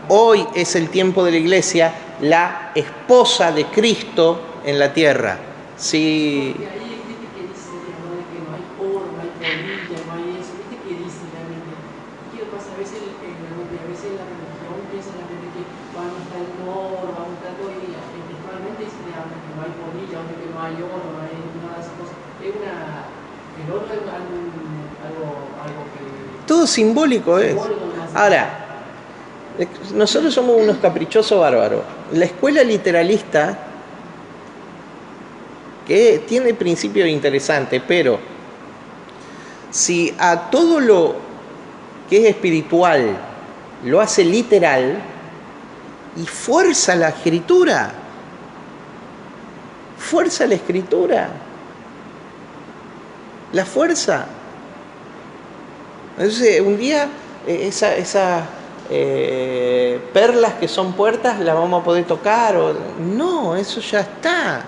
S1: Hoy es el tiempo de la iglesia, la esposa de Cristo en la tierra. Sí.
S5: Porque ahí viste que dice, ¿no? De que no hay oro, no hay polilla, no hay eso, viste que dice realmente. ¿Qué pasa? A veces la religión piensa realmente que van a estar el oro, van a estar todo y espiritualmente dice que no hay polilla, que no hay oro, no hay nada de esas cosas. El oro es algo que...
S1: Todo simbólico es. Ahora, nosotros somos unos caprichosos bárbaros. La escuela literalista, que tiene principios interesantes, pero si a todo lo que es espiritual lo hace literal y fuerza la escritura, la fuerza. Entonces, un día esas perlas que son puertas las vamos a poder tocar. No, eso ya está.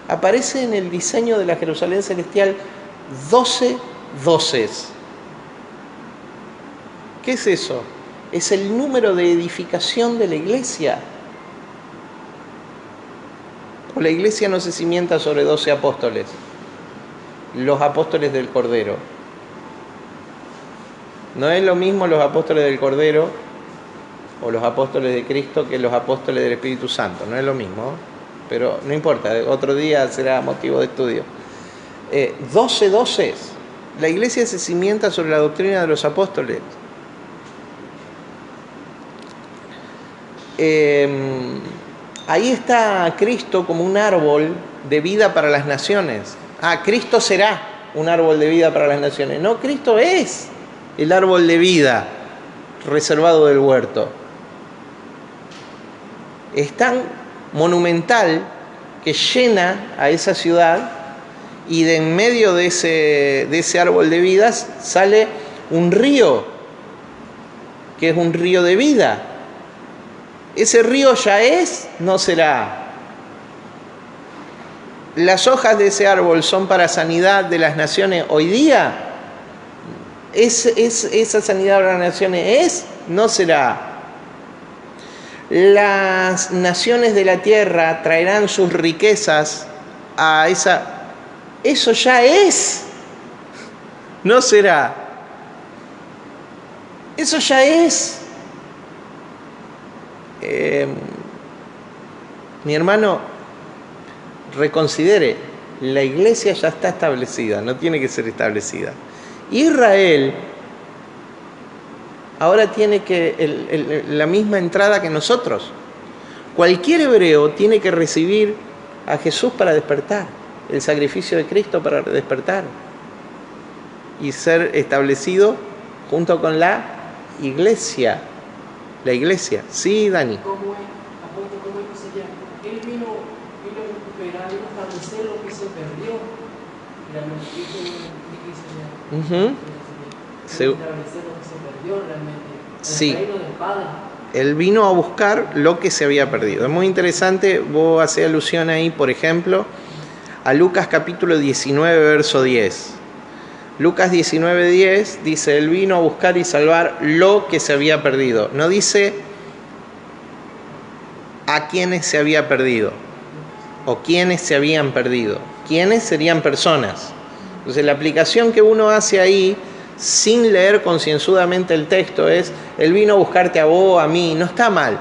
S1: Aparece en el diseño de la Jerusalén celestial 12 doces. ¿Qué es eso? Es el número de edificación de la iglesia. La iglesia no se cimienta sobre 12 apóstoles, los apóstoles del Cordero. No es lo mismo los apóstoles del Cordero o los apóstoles de Cristo que los apóstoles del Espíritu Santo. No es lo mismo, pero no importa, otro día será motivo de estudio. 12 doces. La iglesia se cimienta sobre la doctrina de los apóstoles. Ahí está Cristo como un árbol de vida para las naciones. Cristo será un árbol de vida para las naciones. No, Cristo es el árbol de vida reservado del huerto. Es tan monumental que llena a esa ciudad y de en medio de ese árbol de vidas sale un río, que es un río de vida. ¿Ese río ya es? No será. ¿Las hojas de ese árbol son para sanidad de las naciones hoy día? ¿Esa sanidad de las naciones es? No será. Las naciones de la tierra traerán sus riquezas a esa... Eso ya es. No será. Eso ya es. mi hermano, reconsidere, la iglesia ya está establecida, no tiene que ser establecida. Israel ahora tiene la misma entrada que nosotros. Cualquier hebreo tiene que recibir a Jesús para despertar, el sacrificio de Cristo para despertar y ser establecido junto con la iglesia. La iglesia. Sí, Dani.
S5: ¿Cómo es que sería? Él vino a recuperar, vino a establecer lo que se perdió. Realmente, establecer lo que se perdió realmente.
S1: Sí.
S5: El reino del Padre.
S1: Él vino a buscar lo que se había perdido. Es muy interesante, vos hacés alusión ahí, por ejemplo, a Lucas capítulo 19, verso 10. Lucas 19:10 dice, Él vino a buscar y salvar lo que se había perdido. No dice a quienes se había perdido o quienes se habían perdido. Quienes serían personas. Entonces la aplicación que uno hace ahí, sin leer concienzudamente el texto, es, Él vino a buscarte a vos, a mí. No está mal.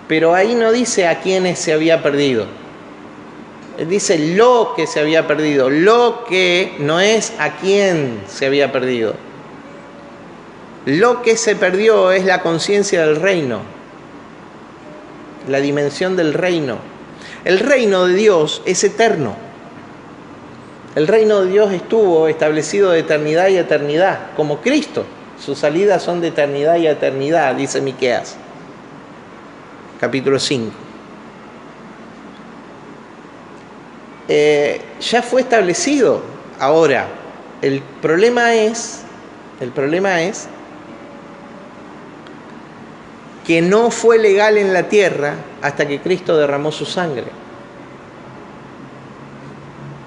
S1: Pero ahí no dice a quienes se había perdido. Él dice lo que se había perdido. Lo que no es a quién se había perdido. Lo que se perdió es la conciencia del reino. La dimensión del reino. El reino de Dios es eterno. El reino de Dios estuvo establecido de eternidad y eternidad, como Cristo. Sus salidas son de eternidad y eternidad, dice Miqueas, capítulo 5. Ya fue establecido. Ahora, el problema es que no fue legal en la tierra hasta que Cristo derramó su sangre.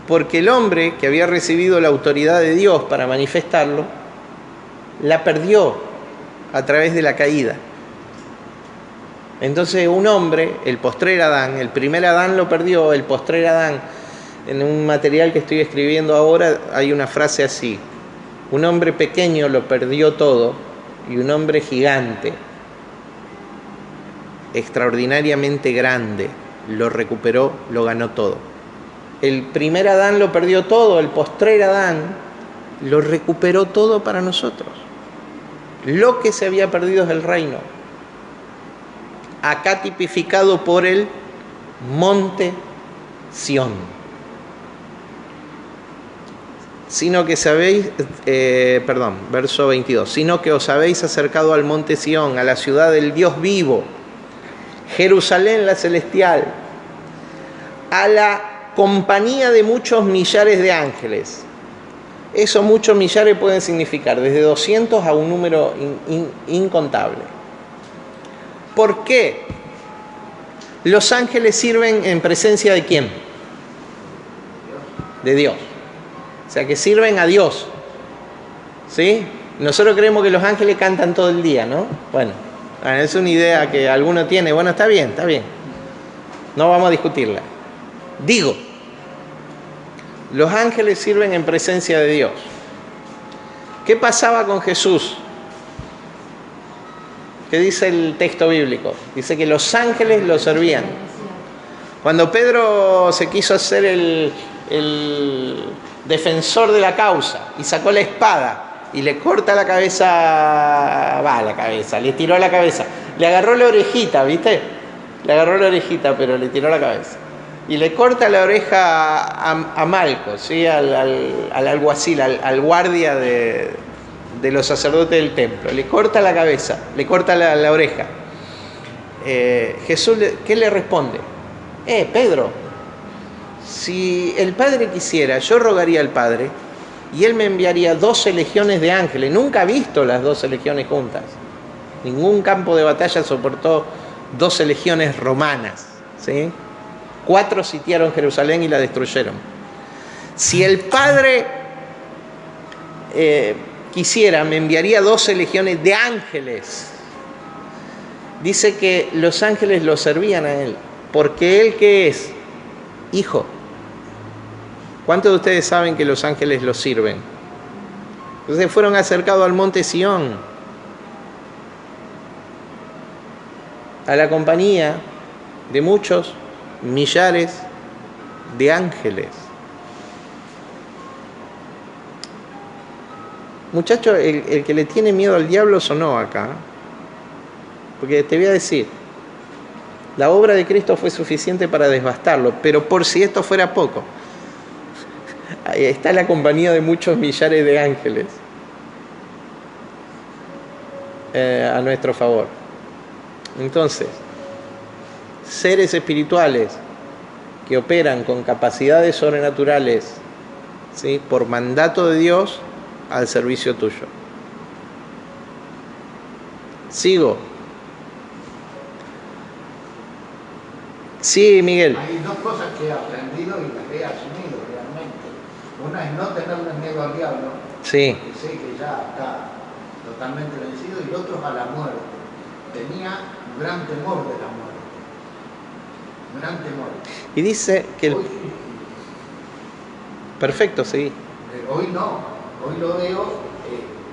S1: Porque el hombre que había recibido la autoridad de Dios para manifestarlo, la perdió a través de la caída. Entonces un hombre, el postrer Adán, el primer Adán lo perdió, el postrer Adán. En un material que estoy escribiendo ahora hay una frase así: un hombre pequeño lo perdió todo y un hombre gigante, extraordinariamente grande, lo recuperó, lo ganó todo. El primer Adán lo perdió todo, el postrer Adán lo recuperó todo para nosotros. Lo que se había perdido es el reino, acá tipificado por el monte Sión. Sino que sabéis, verso 22, sino que os habéis acercado al monte Sión, a la ciudad del Dios vivo, Jerusalén la celestial, a la compañía de muchos millares de ángeles. Esos muchos millares pueden significar desde 200 a un número incontable. ¿Por qué? Los ángeles sirven en presencia ¿de quién? De Dios. O sea, que sirven a Dios. ¿Sí? Nosotros creemos que los ángeles cantan todo el día, ¿no? Bueno, es una idea que alguno tiene. Bueno, está bien. No vamos a discutirla. Digo, los ángeles sirven en presencia de Dios. ¿Qué pasaba con Jesús? ¿Qué dice el texto bíblico? Dice que los ángeles lo servían. Cuando Pedro se quiso hacer el defensor de la causa y sacó la espada y le corta la cabeza, le tiró la cabeza, le agarró la orejita, ¿viste? Le agarró la orejita, pero le tiró la cabeza. Y le corta la oreja a Malco, ¿sí? al alguacil, al guardia de los sacerdotes del templo. Le corta la cabeza, le corta la oreja. Jesús, ¿qué le responde? Pedro, si el Padre quisiera, yo rogaría al Padre y Él me enviaría 12 legiones de ángeles. Nunca he visto las 12 legiones juntas. Ningún campo de batalla soportó 12 legiones romanas, ¿sí? 4 sitiaron Jerusalén y la destruyeron. Si el Padre quisiera, me enviaría 12 legiones de ángeles. Dice que los ángeles lo servían a Él, porque Él, ¿qué es? Hijo. ¿Cuántos de ustedes saben que los ángeles los sirven? Entonces fueron acercados al monte Sión. a la compañía de muchos millares de ángeles. Muchacho, el que le tiene miedo al diablo sonó acá. Porque te voy a decir, la obra de Cristo fue suficiente para devastarlo, pero por si esto fuera poco, ahí está la compañía de muchos millares de ángeles a nuestro favor. Entonces, seres espirituales que operan con capacidades sobrenaturales, ¿sí?, por mandato de Dios al servicio tuyo. Sigo. Sí, Miguel.
S2: Hay dos cosas que he aprendido y las he asumido realmente. Una es no tenerle miedo al diablo,
S1: Sí.
S2: que sé que ya está totalmente vencido, y el otro es a la muerte. Tenía un gran temor de la muerte. Un gran temor.
S1: Y dice que
S2: Hoy,
S1: perfecto, sí.
S2: hoy no, hoy lo veo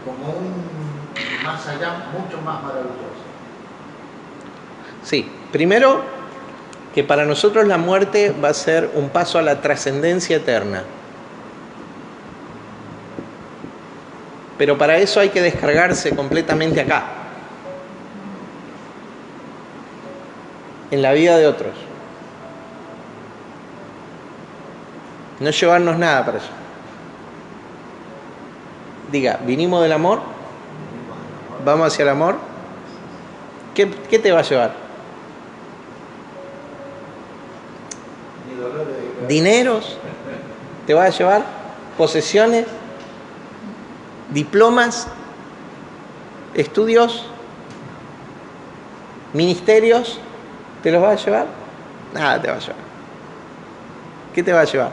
S2: como un más allá, mucho más maravilloso.
S1: Sí. Primero, que para nosotros la muerte va a ser un paso a la trascendencia eterna. Pero para eso hay que descargarse completamente acá, en la vida de otros. No llevarnos nada para allá. Diga, vinimos del amor, vamos hacia el amor. ¿Qué te va a llevar? ¿Dineros? ¿Te va a llevar? ¿Posesiones? ¿Diplomas? ¿Estudios? ¿Ministerios? ¿Te los va a llevar? Nada te va a llevar. ¿Qué te va a llevar?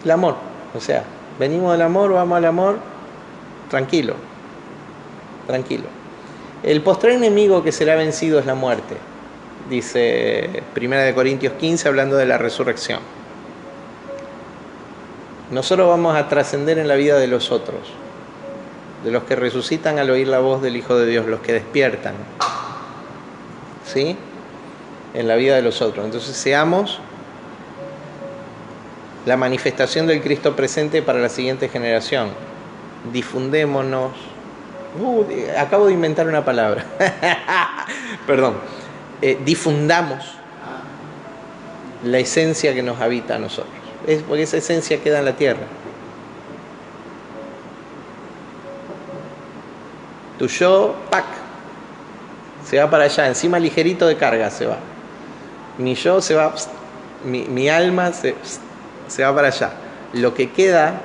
S1: El amor. O sea, venimos del amor, vamos al amor, tranquilo, tranquilo. El postrer enemigo que será vencido es la muerte, dice 1 Corintios 15, hablando de la resurrección. Nosotros vamos a trascender en la vida de los otros, de los que resucitan al oír la voz del Hijo de Dios, los que despiertan, ¿sí?, en la vida de los otros. Entonces seamos la manifestación del Cristo presente para la siguiente generación. Difundémonos. Acabo de inventar una palabra. Perdón. Difundamos la esencia que nos habita a nosotros. Es porque esa esencia queda en la tierra. Tu yo, ¡pac!, se va para allá, encima ligerito de carga se va. Mi yo se va, mi alma se va para allá. Lo que queda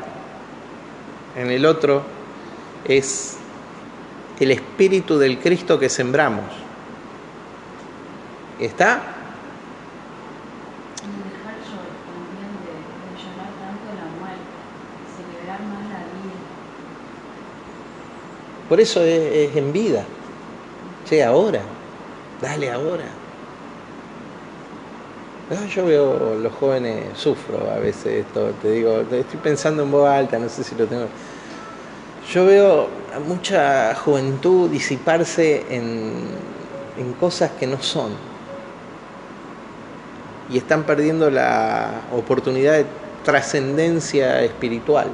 S1: en el otro es el espíritu del Cristo que sembramos. ¿Está?
S4: Dejar también de llorar tanto la muerte, celebrar más la vida.
S1: Por eso es en vida. Che, ahora. Dale ahora. Yo veo los jóvenes, sufro a veces esto, te digo, estoy pensando en voz alta, no sé si lo tengo. Yo veo a mucha juventud disiparse en cosas que no son. Y están perdiendo la oportunidad de trascendencia espiritual.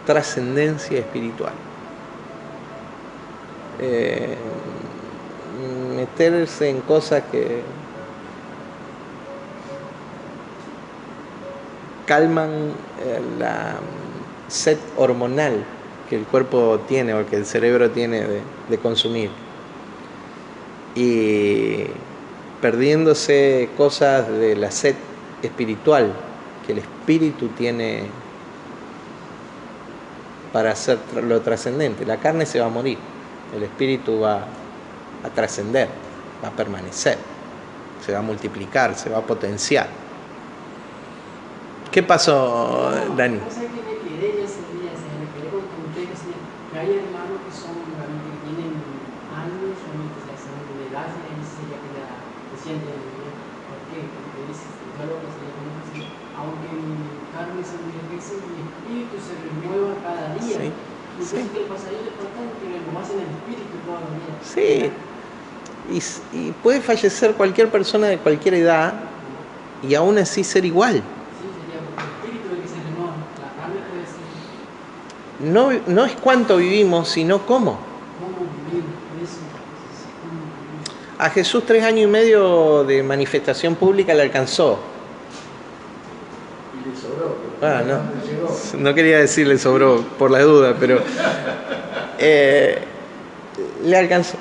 S1: Trascendencia espiritual. Meterse en cosas que calman la sed hormonal que el cuerpo tiene o que el cerebro tiene de consumir, y perdiéndose cosas de la sed espiritual que el espíritu tiene para hacer lo trascendente. La carne se va a morir, el espíritu va a trascender, va a permanecer, se va a multiplicar, se va a potenciar. ¿Qué pasó, Dani?
S5: No sé qué me quedé yo ese día, me quedé con usted, que hay hermanos que son realmente que tienen años, realmente se hacen de edad, y ahí sería que ya se sienten bien. ¿Por qué? Porque dice, yo lo que se llama así, aunque mi carne se envejece, mi espíritu se renueva cada día.
S1: Sí.
S5: Lo que le pasa a ellos es que lo hacen en el espíritu toda la vida.
S1: Sí, y puede fallecer cualquier persona de cualquier edad y aún así ser igual.
S5: Sí, sería porque el espíritu es que se renueva, la carne puede ser.
S1: No es cuánto vivimos, sino cómo.
S5: ¿Cómo vivir? Eso, ¿cómo vivir?
S1: A Jesús 3 años y medio de manifestación pública le alcanzó.
S2: Y le sobró.
S1: No quería decirle sobró por la duda, pero le alcanzó.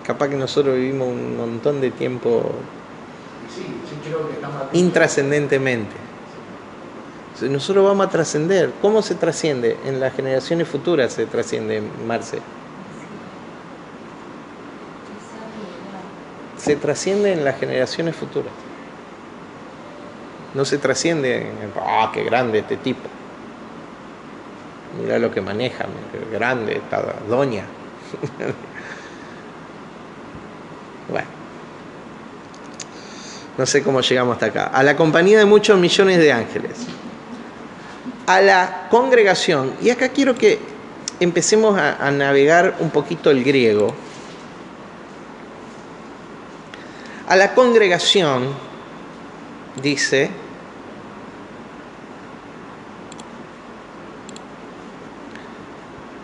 S1: Capaz que nosotros vivimos un montón de tiempo
S2: Sí, creo que está más
S1: intrascendentemente. Nosotros vamos a trascender. ¿Cómo se trasciende? En las generaciones futuras se trasciende, Marce. Se trasciende en las generaciones futuras. No se trasciende en, qué grande este tipo. Mira lo que maneja, qué grande esta doña. Bueno. No sé cómo llegamos hasta acá. A la compañía de muchos millones de ángeles. A la congregación. Y acá quiero que empecemos a navegar un poquito el griego. A la congregación, dice,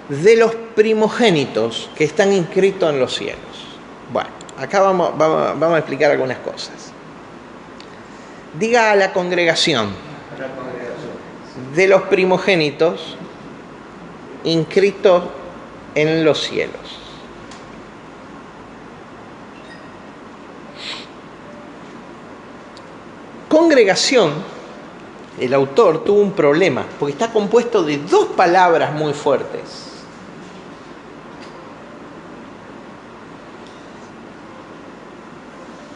S1: de los primogénitos que están inscritos en los cielos. Bueno, acá vamos a explicar algunas cosas. Diga a la congregación de los primogénitos inscritos en los cielos. Congregación, el autor tuvo un problema, porque está compuesto de dos palabras muy fuertes.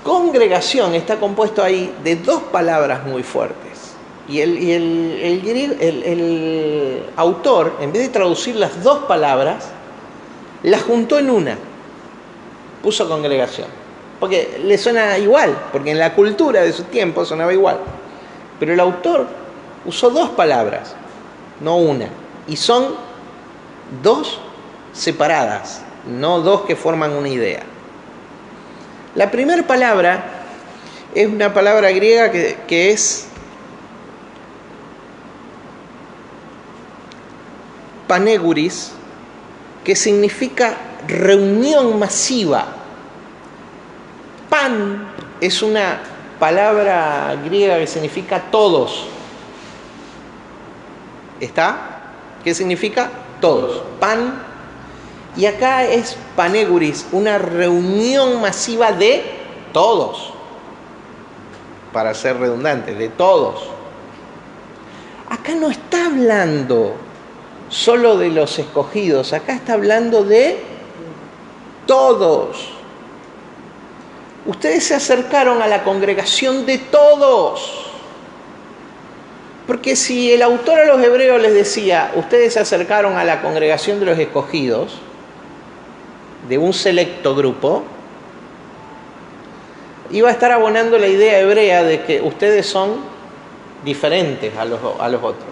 S1: Congregación está compuesto ahí de dos palabras muy fuertes. Y el autor, en vez de traducir las dos palabras, las juntó en una. Puso congregación. Porque le suena igual, porque en la cultura de su tiempo sonaba igual. Pero el autor usó dos palabras, no una. Y son dos separadas, no dos que forman una idea. La primera palabra es una palabra griega que es paneguris, que significa reunión masiva. Pan es una palabra griega que significa todos. ¿Está? ¿Qué significa? Todos. Pan. Y acá es paneguris, una reunión masiva de todos. Para ser redundante, de todos. Acá no está hablando solo de los escogidos, acá está hablando de todos. Ustedes se acercaron a la congregación de todos. Porque si el autor a los hebreos les decía, ustedes se acercaron a la congregación de los escogidos, de un selecto grupo, iba a estar abonando la idea hebrea de que ustedes son diferentes a los otros.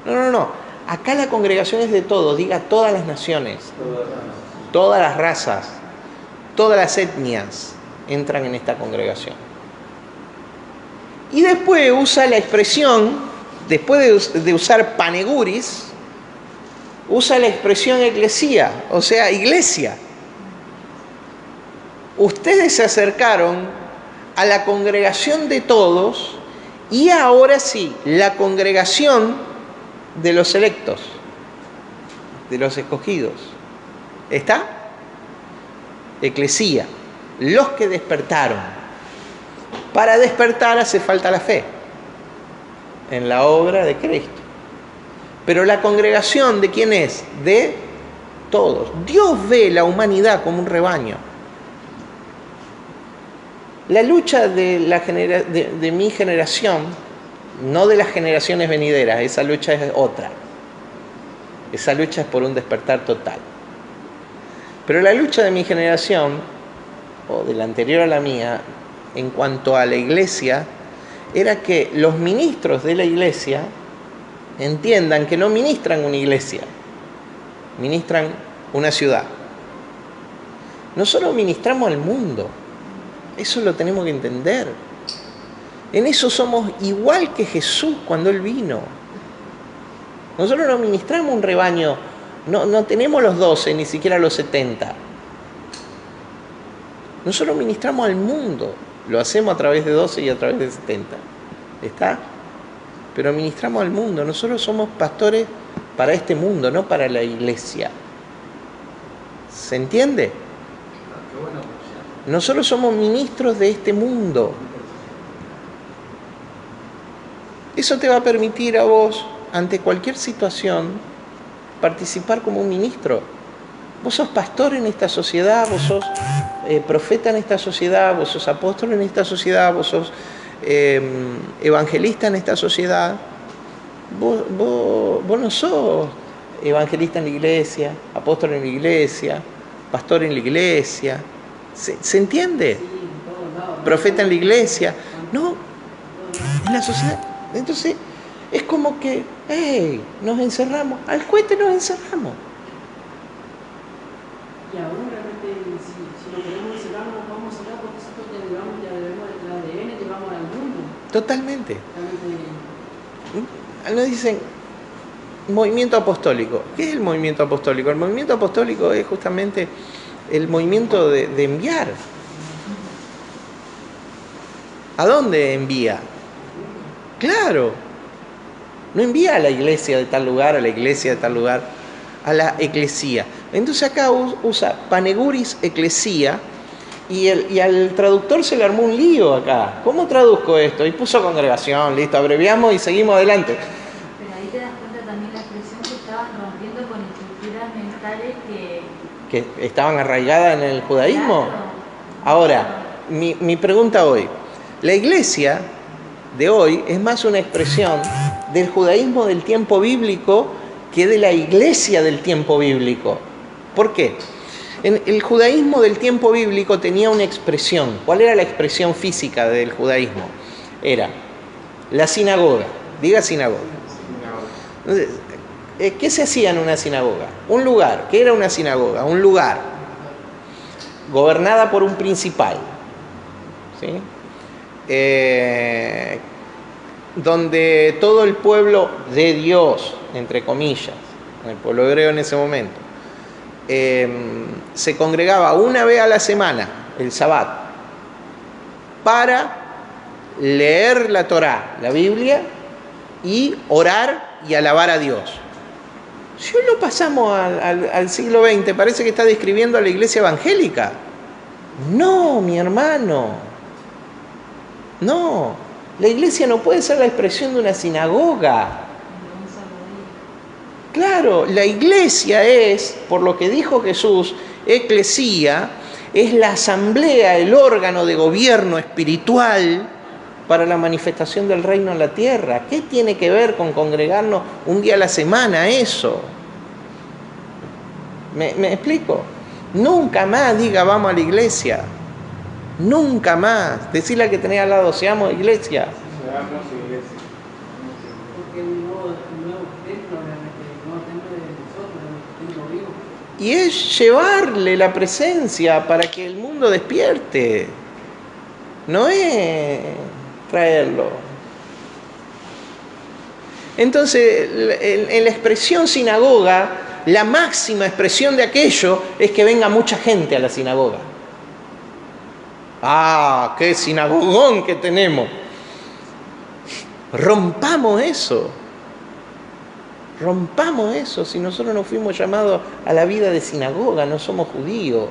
S1: No. Acá la congregación es de todos, diga todas las naciones, todas las razas, todas las etnias entran en esta congregación. Y después usa la expresión, después de usar paneguris, usa la expresión eclesía, o sea, iglesia. Ustedes se acercaron a la congregación de todos y ahora sí, la congregación de los electos, de los escogidos. ¿Está? Eclesía, los que despertaron. Para despertar hace falta la fe en la obra de Cristo. Pero la congregación, ¿de quién es? De todos. Dios ve la humanidad como un rebaño. La lucha de mi generación, no de las generaciones venideras, esa lucha es otra. Esa lucha es por un despertar total. Pero la lucha de mi generación, o de la anterior a la mía, en cuanto a la iglesia, era que los ministros de la iglesia entiendan que no ministran una iglesia, ministran una ciudad. Nosotros ministramos al mundo, eso lo tenemos que entender. En eso somos igual que Jesús cuando Él vino. Nosotros no ministramos un rebaño, no tenemos los 12, ni siquiera los 70. Nosotros ministramos al mundo, lo hacemos a través de 12 y a través de 70. ¿Está? Pero ministramos al mundo. Nosotros somos pastores para este mundo, no para la iglesia. ¿Se entiende? Nosotros somos ministros de este mundo. Eso te va a permitir a vos, ante cualquier situación, participar como un ministro. Vos sos pastor en esta sociedad, vos sos profeta en esta sociedad, vos sos apóstol en esta sociedad, vos sos evangelista en esta sociedad. Vos no sos evangelista en la iglesia, apóstol en la iglesia, pastor en la iglesia. ¿Se entiende? Profeta en la iglesia. No, en la sociedad. Entonces, es como que, hey, nos encerramos. Al cohete nos encerramos.
S5: Y aún realmente, si lo queremos encerrar, no nos vamos a encerrar porque nosotros ya debemos el ADN, llevamos al mundo.
S1: Totalmente. Nos dicen, movimiento apostólico. ¿Qué es el movimiento apostólico? El movimiento apostólico es justamente el movimiento de enviar. ¿A dónde envía? Claro. No envía a la iglesia de tal lugar, a la iglesia de tal lugar, a la eclesía. Entonces acá usa paneguris eclesía y al traductor se le armó un lío acá. ¿Cómo traduzco esto? Y puso congregación, listo, abreviamos y seguimos adelante.
S4: Pero ahí te das cuenta también la expresión que estaban rompiendo con estructuras mentales
S1: que estaban arraigadas en el judaísmo.
S4: Claro.
S1: Ahora, mi pregunta hoy, la iglesia de hoy es más una expresión del judaísmo del tiempo bíblico que de la iglesia del tiempo bíblico. ¿Por qué? El judaísmo del tiempo bíblico tenía una expresión. ¿Cuál era la expresión física del judaísmo? Era la sinagoga. Diga sinagoga. Entonces, ¿qué se hacía en una sinagoga? Un lugar. ¿Qué era una sinagoga? Un lugar gobernada por un principal, ¿sí? Donde todo el pueblo de Dios, entre comillas, el pueblo hebreo en ese momento, se congregaba una vez a la semana, el Sabbat, para leer la Torá, la Biblia, y orar y alabar a Dios. Si hoy lo pasamos al siglo XX, parece que está describiendo a la iglesia evangélica. No, mi hermano. No, la iglesia no puede ser la expresión de una sinagoga. Claro, la iglesia es, por lo que dijo Jesús, eclesía, es la asamblea, el órgano de gobierno espiritual para la manifestación del reino en la tierra. ¿Qué tiene que ver con congregarnos un día a la semana eso? ¿Me explico? Nunca más diga vamos a la iglesia. Nunca más. Decirle a que tenés al lado, seamos iglesia.
S3: Seamos iglesia.
S5: Porque el nuevo templo, realmente, el nuevo templo de nosotros, el templo vivo.
S1: Y es llevarle la presencia para que el mundo despierte. No es traerlo. Entonces, en la expresión sinagoga, la máxima expresión de aquello es que venga mucha gente a la sinagoga. ¡Ah, qué sinagogón que tenemos! Rompamos eso. Rompamos eso. Si nosotros no fuimos llamados a la vida de sinagoga, no somos judíos.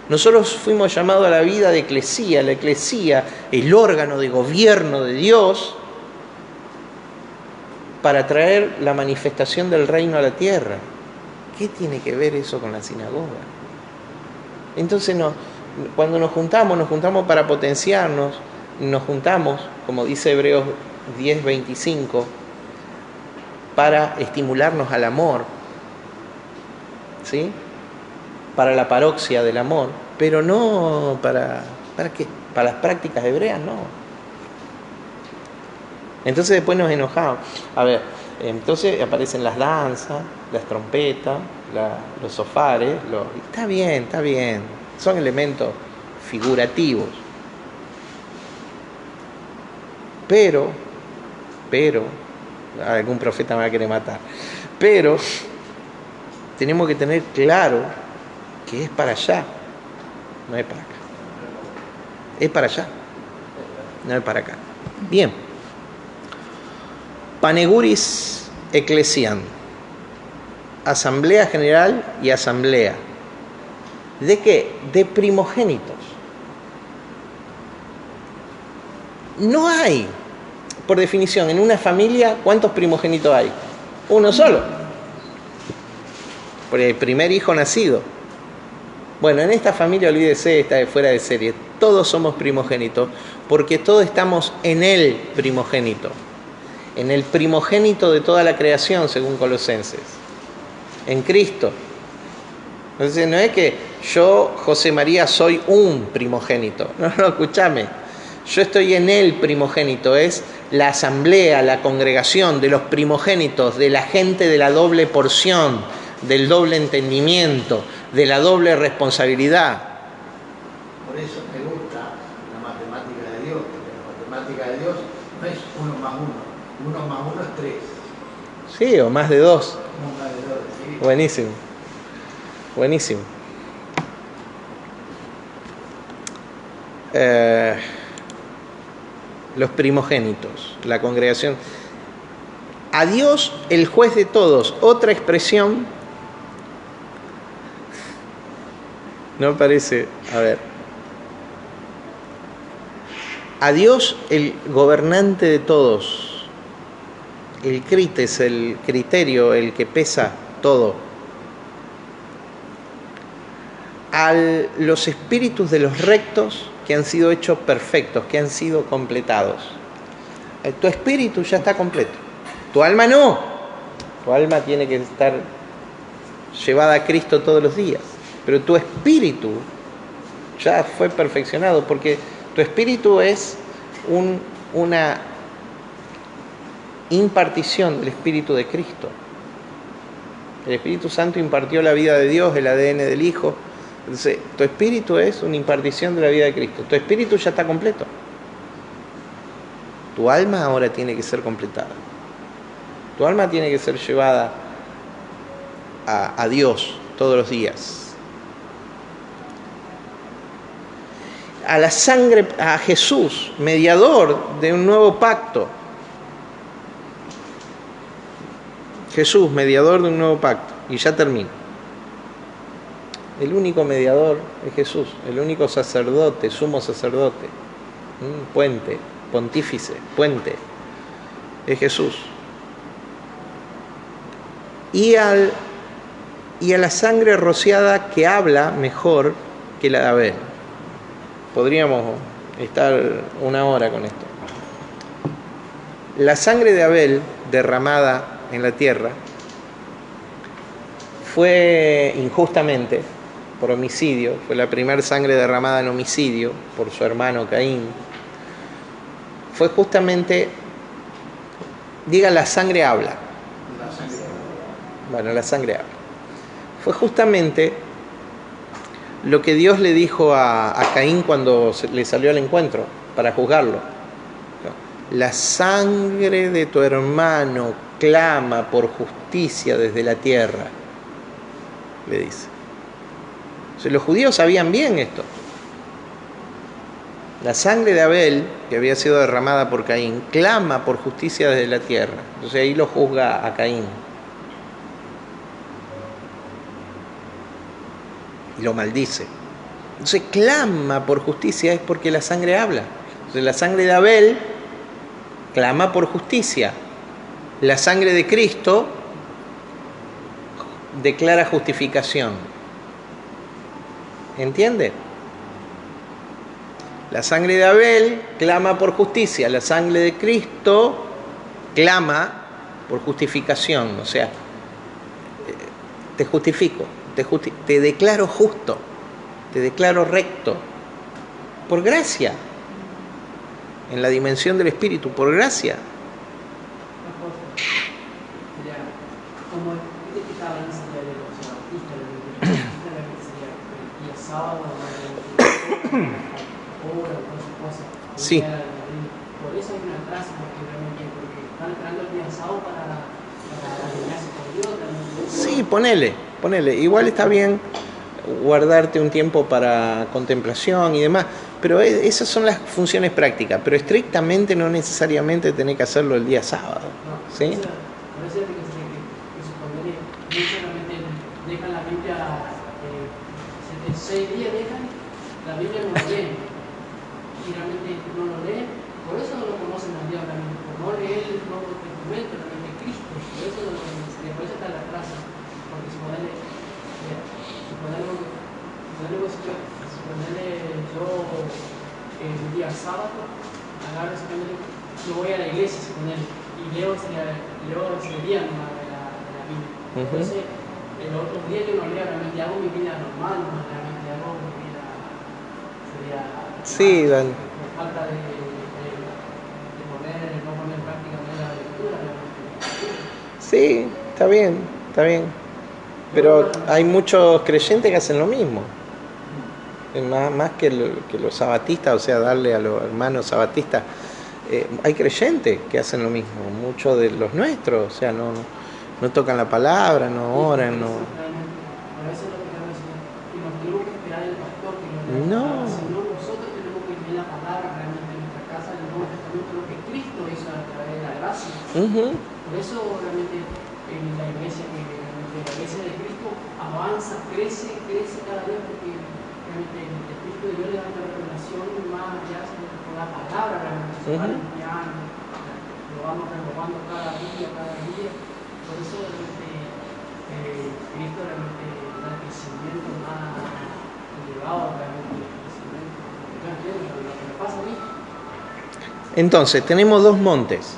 S1: Nosotros fuimos llamados a la vida de eclesía. La eclesía, el órgano de gobierno de Dios, para traer la manifestación del reino a la tierra. ¿Qué tiene que ver eso con la sinagoga? Entonces cuando nos juntamos para potenciarnos, nos juntamos, como dice Hebreos 10:25, para estimularnos al amor, ¿sí? Para la paroxia del amor, pero no ¿para qué? Para las prácticas hebreas, no. Entonces después nos enojamos. A ver, entonces aparecen las danzas, las trompetas, los sofares. Está bien. Son elementos figurativos. Pero, algún profeta me va a querer matar. Pero tenemos que tener claro que es para allá, no es para acá. Es para allá, no es para acá. Bien. Paneguris Ecclesiam. Asamblea general y asamblea. ¿De qué? De primogénitos. No hay, por definición, en una familia, ¿cuántos primogénitos hay? Uno solo. Por el primer hijo nacido. Bueno, en esta familia, olvídese, está de fuera de serie. Todos somos primogénitos, porque todos estamos en el primogénito. En el primogénito de toda la creación, según Colosenses. En Cristo. Entonces, no es que yo, José María, soy un primogénito. No, escúchame. Yo estoy en el primogénito. Es la asamblea, la congregación de los primogénitos, de la gente de la doble porción, del doble entendimiento, de la doble responsabilidad.
S2: Por eso me gusta la matemática de Dios, porque la matemática de Dios no es 1 más 1. 1 más 1 es 3.
S1: Sí, o más de 2.
S2: 1 más de 2, sí.
S1: Buenísimo. Los primogénitos, la congregación. A Dios, el juez de todos. Otra expresión. No parece. A ver. A Dios, el gobernante de todos. El crites, el criterio, el que pesa todo. A los espíritus de los rectos que han sido hechos perfectos, que han sido completados. Tu espíritu ya está completo. Tu alma no. Tu alma tiene que estar llevada a Cristo todos los días. Pero tu espíritu ya fue perfeccionado, porque tu espíritu es una impartición del Espíritu de Cristo. El Espíritu Santo impartió la vida de Dios, el ADN del Hijo. Entonces, tu espíritu es una impartición de la vida de Cristo. Tu espíritu ya está completo. Tu alma ahora tiene que ser completada. Tu alma tiene que ser llevada a Dios todos los días. A la sangre, a Jesús, mediador de un nuevo pacto. Jesús, mediador de un nuevo pacto. Y ya termino. El único mediador es Jesús, el único sacerdote, sumo sacerdote, puente, pontífice, puente, es Jesús. Y a la sangre rociada que habla mejor que la de Abel. Podríamos estar 1 hora con esto. La sangre de Abel derramada en la tierra fue injustamente, por homicidio, fue la primera sangre derramada en homicidio por su hermano Caín. Fue justamente, diga, la sangre habla.
S2: La sangre.
S1: Bueno, la sangre habla. Fue justamente lo que Dios le dijo a Caín cuando le salió al encuentro para juzgarlo. La sangre de tu hermano clama por justicia desde la tierra, le dice. Entonces, los judíos sabían bien esto. La sangre de Abel, que había sido derramada por Caín, clama por justicia desde la tierra. Entonces ahí lo juzga a Caín. Y lo maldice. Entonces clama por justicia es porque la sangre habla. Entonces la sangre de Abel clama por justicia. La sangre de Cristo declara justificación. ¿Entiende? La sangre de Abel clama por justicia. La sangre de Cristo clama por justificación. O sea, te justifico, te declaro justo, te declaro recto. Por gracia. En la dimensión del Espíritu, por gracia. Sí.
S5: Por eso hay una atraso, porque están esperando el día sábado para alinearse con Dios.
S1: Sí, ponele. Igual está bien guardarte un tiempo para contemplación y demás, pero esas son las funciones prácticas, pero estrictamente no necesariamente tenés que hacerlo el día sábado.
S5: No,
S1: ¿Sí?
S5: por eso es que suponer, muchos realmente dejan la Biblia, 6 días dejan, la Biblia no la leen, y realmente no lo leen, por eso no lo conocen a Dios realmente, por no leer el Nuevo Testamento, realmente Cristo, por eso está la traza, porque suponerle yo el día sábado agarro yo voy a la iglesia y leo ese día nomás de la Biblia. Entonces el otro día yo no leo, realmente hago mi vida normal, realmente hago mi vida
S1: Sí, Dan.
S5: por falta de no poner en práctica la lectura realmente.
S1: Sí, está bien. Pero hay muchos creyentes que hacen lo mismo. Más que los sabatistas, o sea, darle a los hermanos sabatistas. Hay creyentes que hacen lo mismo, muchos de los nuestros, o sea, no tocan la palabra, no oran, no.
S5: A veces lo que estamos diciendo, y nos tenemos que esperar el pastor que nos dé
S1: No.
S5: la palabra, sino nosotros tenemos que leer la palabra realmente en nuestra casa, en el Nuevo Testamento, lo que Cristo hizo a través de la gracia. Por eso realmente en la iglesia de Cristo avanza, crece cada día, porque realmente el Espíritu de Dios le da una revelación más allá por la palabra, realmente se va limpiando, lo vamos renovando cada día. Por eso realmente Cristo realmente da el crecimiento más elevado, realmente el crecimiento. Yo entiendo lo que me pasa a mí.
S1: Entonces, tenemos 2 montes.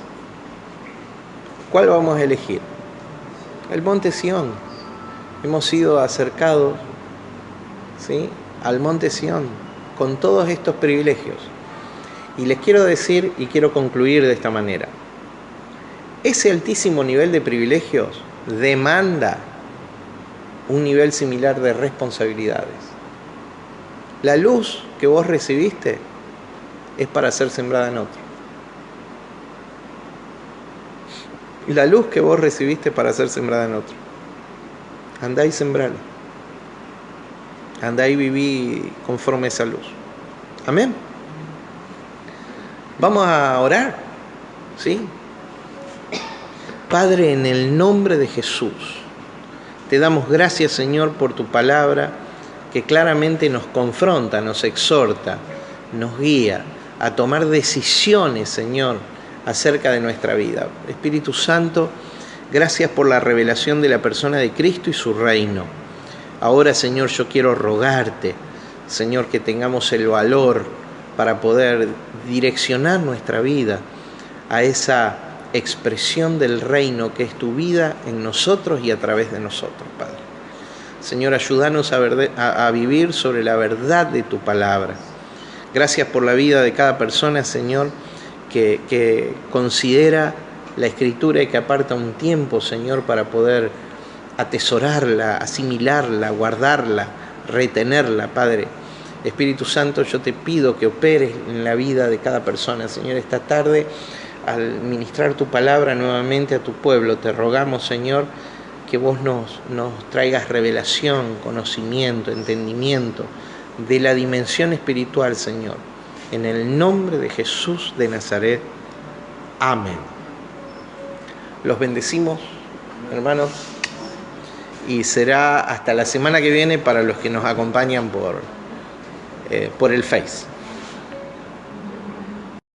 S1: ¿Cuál vamos a elegir? El monte Sión. Hemos sido acercados, ¿sí?, al monte Sión con todos estos privilegios. Y les quiero decir y quiero concluir de esta manera. Ese altísimo nivel de privilegios demanda un nivel similar de responsabilidades. La luz que vos recibiste es para ser sembrada en otro. La luz que vos recibiste para ser sembrada en otro. Andá y sembrala. Andá y viví conforme a esa luz. Amén. Vamos a orar, ¿sí? Padre, en el nombre de Jesús, te damos gracias, Señor, por tu palabra que claramente nos confronta, nos exhorta, nos guía a tomar decisiones, Señor, acerca de nuestra vida. Espíritu Santo, gracias por la revelación de la persona de Cristo y su reino. Ahora, Señor, yo quiero rogarte, Señor, que tengamos el valor para poder direccionar nuestra vida a esa expresión del reino que es tu vida en nosotros y a través de nosotros, Padre. Señor, ayúdanos a vivir sobre la verdad de tu palabra. Gracias por la vida de cada persona, Señor, que considera la Escritura y que aparta un tiempo, Señor, para poder atesorarla, asimilarla, guardarla, retenerla, Padre. Espíritu Santo, yo te pido que operes en la vida de cada persona, Señor, esta tarde, al ministrar tu palabra nuevamente a tu pueblo, te rogamos, Señor, que vos nos traigas revelación, conocimiento, entendimiento de la dimensión espiritual, Señor. En el nombre de Jesús de Nazaret. Amén. Los bendecimos, hermanos, y será hasta la semana que viene para los que nos acompañan por el Face.